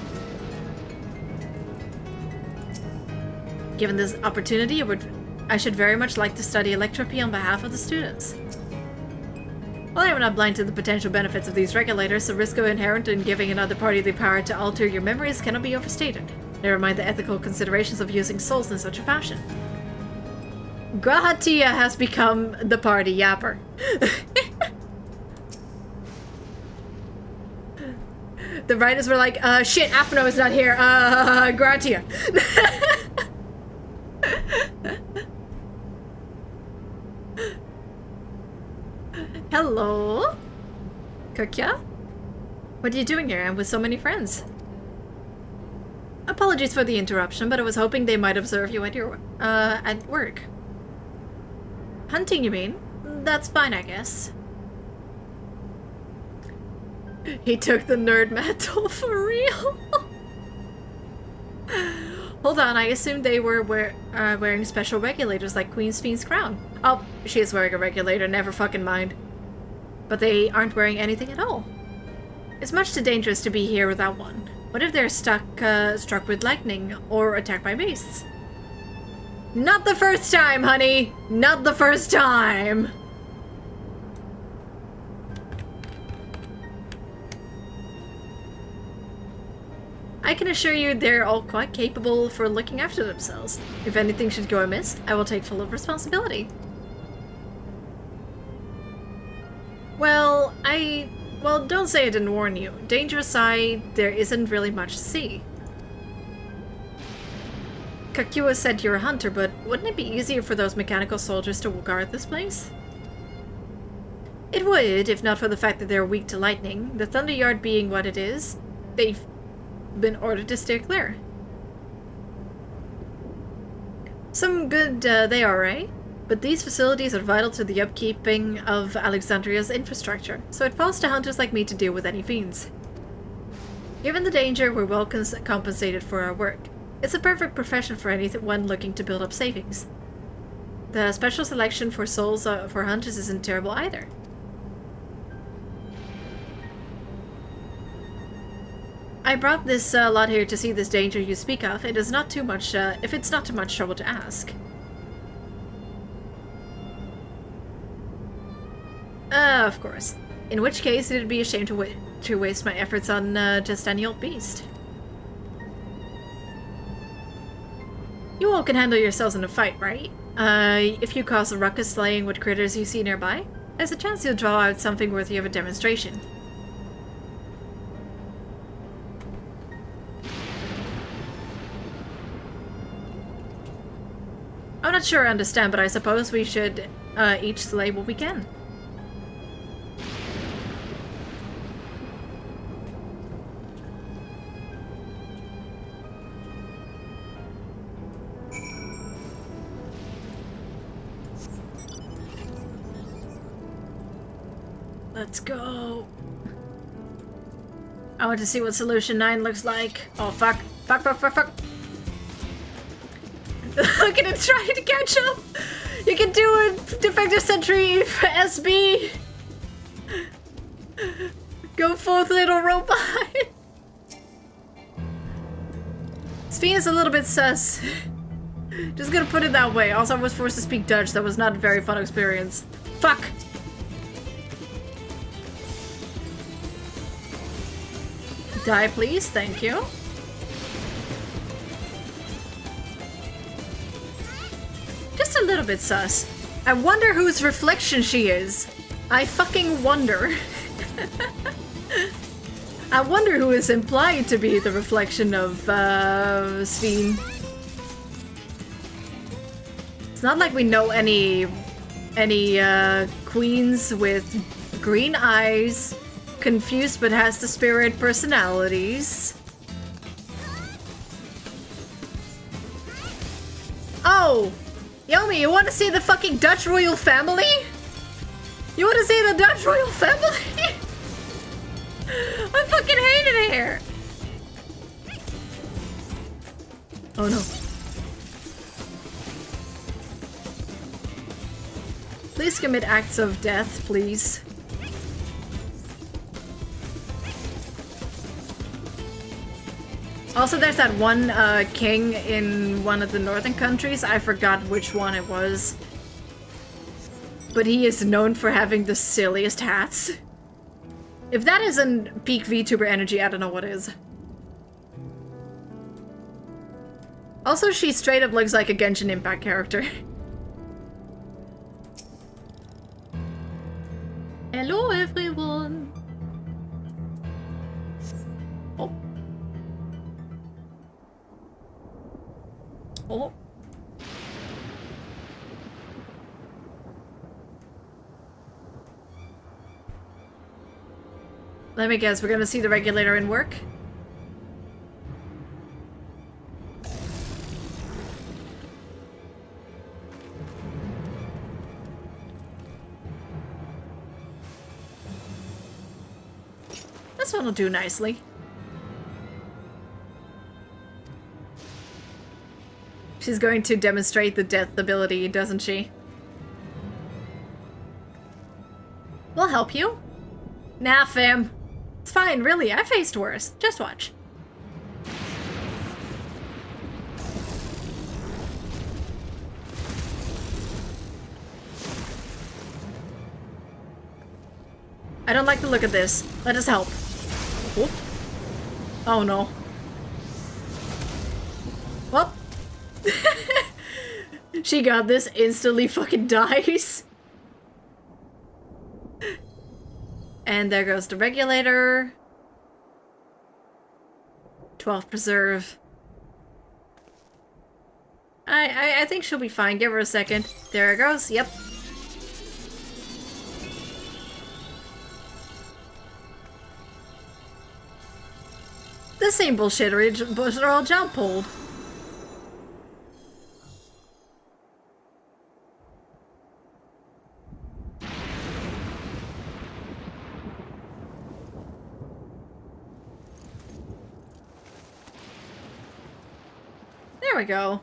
Given this opportunity, I should very much like to study electropy on behalf of the students. While I am not blind to the potential benefits of these regulators, the risk inherent in giving another party the power to alter your memories cannot be overstated. Never mind the ethical considerations of using souls in such a fashion. Grahatia has become the party yapper. The writers were like, shit, Afno is not here, Gratia. Hello? Kukya? What are you doing here and with so many friends? Apologies for the interruption, but I was hoping they might observe you at your, at work. Hunting, you mean? That's fine, I guess. He took the nerd mantle for real. Hold on, I assumed they were wearing special regulators like Queen's Fiend's crown. Oh, she is wearing a regulator, never fucking mind. But they aren't wearing anything at all. It's much too dangerous to be here without one. What if they're struck with lightning or attacked by beasts? Not the first time, honey! Not the first time! I can assure you they're all quite capable for looking after themselves. If anything should go amiss, I will take full responsibility. Well, don't say I didn't warn you. Danger aside, there isn't really much to see. Kakua said you're a hunter, but wouldn't it be easier for those mechanical soldiers to guard this place? It would, if not for the fact that they're weak to lightning. The Thunder Yard being what it is, they've been ordered to steer clear. Some good they are, eh? But these facilities are vital to the upkeeping of Alexandria's infrastructure, so it falls to hunters like me to deal with any fiends. Given the danger, we're well compensated for our work. It's a perfect profession for anyone looking to build up savings. The special selection for souls for hunters isn't terrible either. I brought this lot here to see this danger you speak of. It is not too much, if it's not too much trouble to ask. Of course. In which case, it'd be a shame to waste my efforts on just any old beast. You all can handle yourselves in a fight, right? If you cause a ruckus slaying what critters you see nearby, there's a chance you'll draw out something worthy of a demonstration. I'm not sure I understand, but I suppose we should each slay what we can. Let's go. I want to see what Solution 9 looks like. Oh, fuck. Fuck, fuck, fuck, fuck. Look at it trying to catch up. You can do it, Defective Sentry SB. Go forth, little robot. Sphin is a little bit sus. Just gonna put it that way. Also, I was forced to speak Dutch. That was not a very fun experience. Fuck. Die, please. Thank you. little bit sus. I wonder whose reflection she is. I fucking wonder. I wonder who is implied to be the reflection of Sveen. It's not like we know any queens with green eyes, confused but has the spirit personalities. Oh! Yomi, you want to see the fucking Dutch royal family? You want to see the Dutch royal family? I fucking hate it here! Oh no. Please commit acts of death, please. Also, there's that one king in one of the northern countries. I forgot which one it was. But he is known for having the silliest hats. If that isn't peak VTuber energy, I don't know what is. Also, she straight up looks like a Genshin Impact character. Hello, everyone! Oh. Oh. Let me guess, we're gonna see the regulator in work? This one will do nicely. She's going to demonstrate the death ability, doesn't she? We'll help you. Nah, fam. It's fine, really. I faced worse. Just watch. I don't like the look of this. Let us help. Whoop. Oh no. Well. She got this, instantly fucking dies. And there goes the regulator. 12 preserve. I think she'll be fine. Give her a second. There it goes. Yep. The same bullshit are all jump pulled. There we go.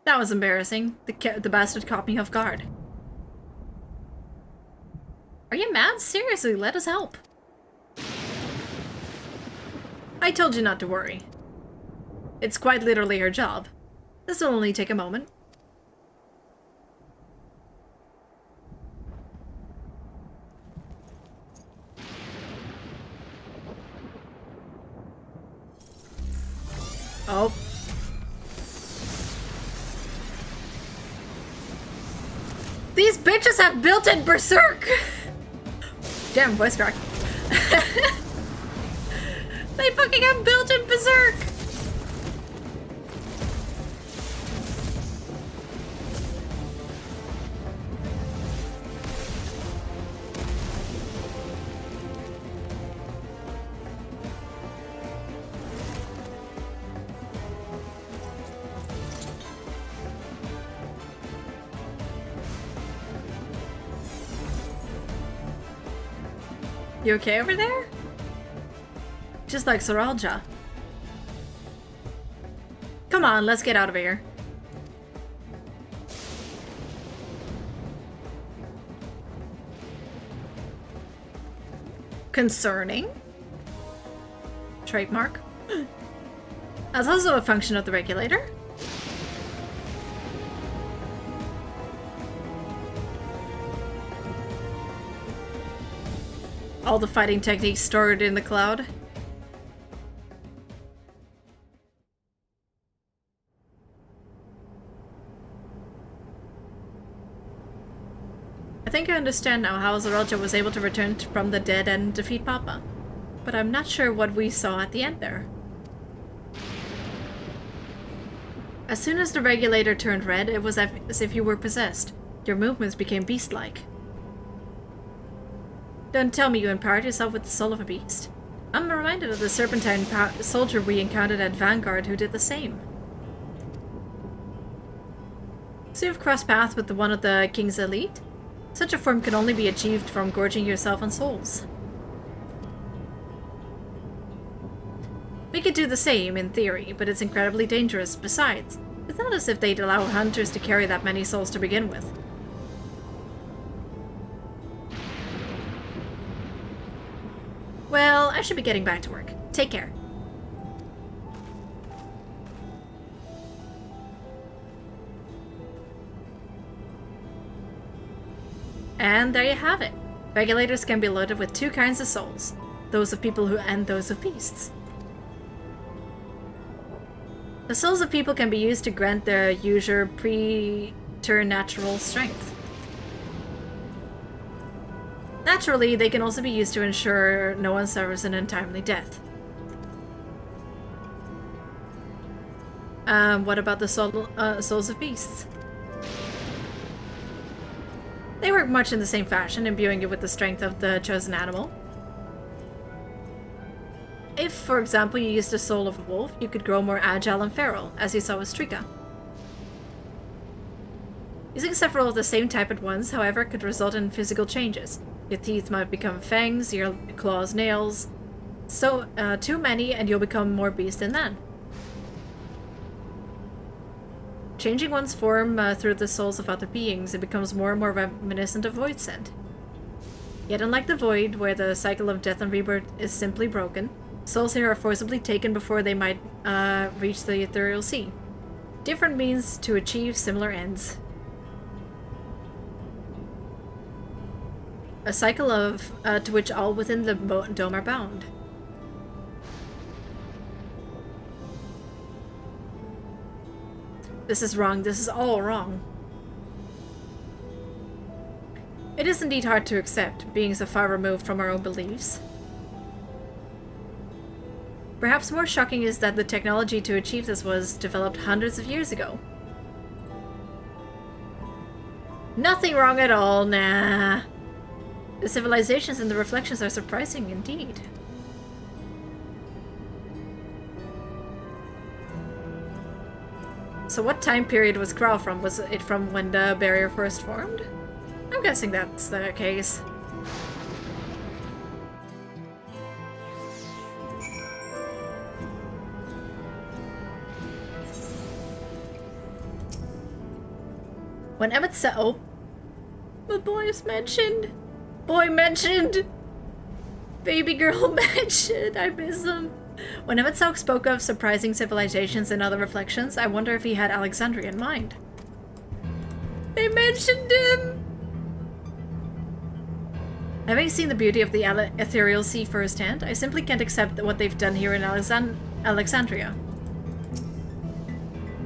That was embarrassing. The bastard caught me off guard. Are you mad? Seriously, let us help. I told you not to worry. It's quite literally her job. This will only take a moment. Oh. These bitches have built-in berserk! Damn, voice crack. They fucking have built-in berserk! You okay over there? Just like Soralja. Come on, let's get out of here. Concerning? Trademark. That's also a function of the regulator. All the fighting techniques stored in the cloud. I think I understand now how Zorelja was able to return from the dead and defeat Papa. But I'm not sure what we saw at the end there. As soon as the regulator turned red, it was as if you were possessed. Your movements became beast-like. Don't tell me you empowered yourself with the soul of a beast. I'm reminded of the Serpentine soldier we encountered at Vanguard who did the same. So you've crossed paths with one of the King's elite? Such a form can only be achieved from gorging yourself on souls. We could do the same, in theory, but it's incredibly dangerous. Besides, it's not as if they'd allow hunters to carry that many souls to begin with. Well, I should be getting back to work. Take care. And there you have it. Regulators can be loaded with two kinds of souls. Those of people and those of beasts. The souls of people can be used to grant their user preternatural strength. Naturally, they can also be used to ensure no one suffers an untimely death. What about the souls of beasts? They work much in the same fashion, imbuing you with the strength of the chosen animal. If, for example, you used the soul of a wolf, you could grow more agile and feral, as you saw with Strika. Using several of the same type at once, however, could result in physical changes. Your teeth might become fangs, your claws nails. So, too many and you'll become more beast than that. Changing one's form through the souls of other beings, it becomes more and more reminiscent of Void Scent. Yet unlike the Void, where the cycle of death and rebirth is simply broken, souls here are forcibly taken before they might reach the ethereal sea. Different means to achieve similar ends. A cycle of to which all within the dome are bound. This is wrong. This is all wrong. It is indeed hard to accept, being so far removed from our own beliefs. Perhaps more shocking is that the technology to achieve this was developed hundreds of years ago. Nothing wrong at all, nah. The civilizations and the reflections are surprising indeed. So what time period was Kral from? Was it from when the barrier first formed? I'm guessing that's the case. When Emmett said, oh, the boy is mentioned. Boy mentioned. Baby girl mentioned. I miss him. When Emmett spoke of surprising civilizations and other reflections, I wonder if he had Alexandria in mind. They mentioned him! Having seen the beauty of the ethereal sea firsthand, I simply can't accept what they've done here in Alexandria.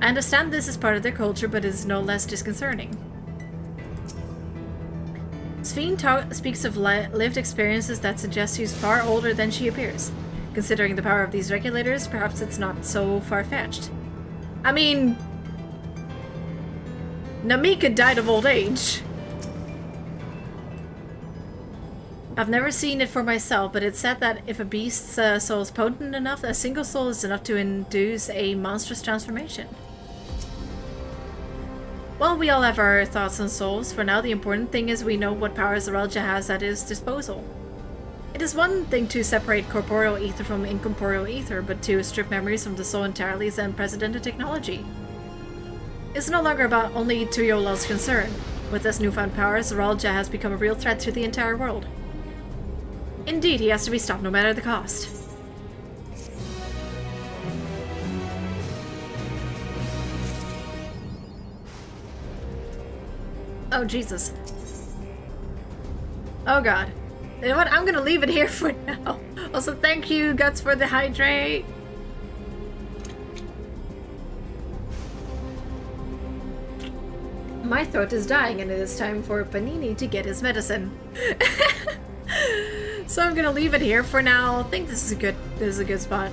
I understand this is part of their culture, but it is no less disconcerting. Sphene speaks of lived experiences that suggest she's far older than she appears. Considering the power of these regulators, perhaps it's not so far-fetched. I mean, Namika died of old age. I've never seen it for myself, but it's said that if a beast's soul is potent enough, a single soul is enough to induce a monstrous transformation. Well, we all have our thoughts on souls. For now, the important thing is we know what powers Zorelja has at his disposal. It is one thing to separate corporeal ether from incorporeal ether, but to strip memories from the soul entirely is unprecedented technology. It's no longer about only Tuyola's concern. With this newfound power, Zorelja has become a real threat to the entire world. Indeed, he has to be stopped no matter the cost. Oh, Jesus. Oh, God. You know what? I'm gonna leave it here for now. Also, thank you, Guts, for the hydrate. my throat is dying and it is time for Panini to get his medicine. So I'm gonna leave it here for now. I think this is a good spot.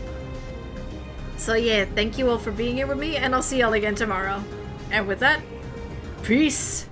So yeah, thank you all for being here with me, and I'll see y'all again tomorrow. And with that, peace!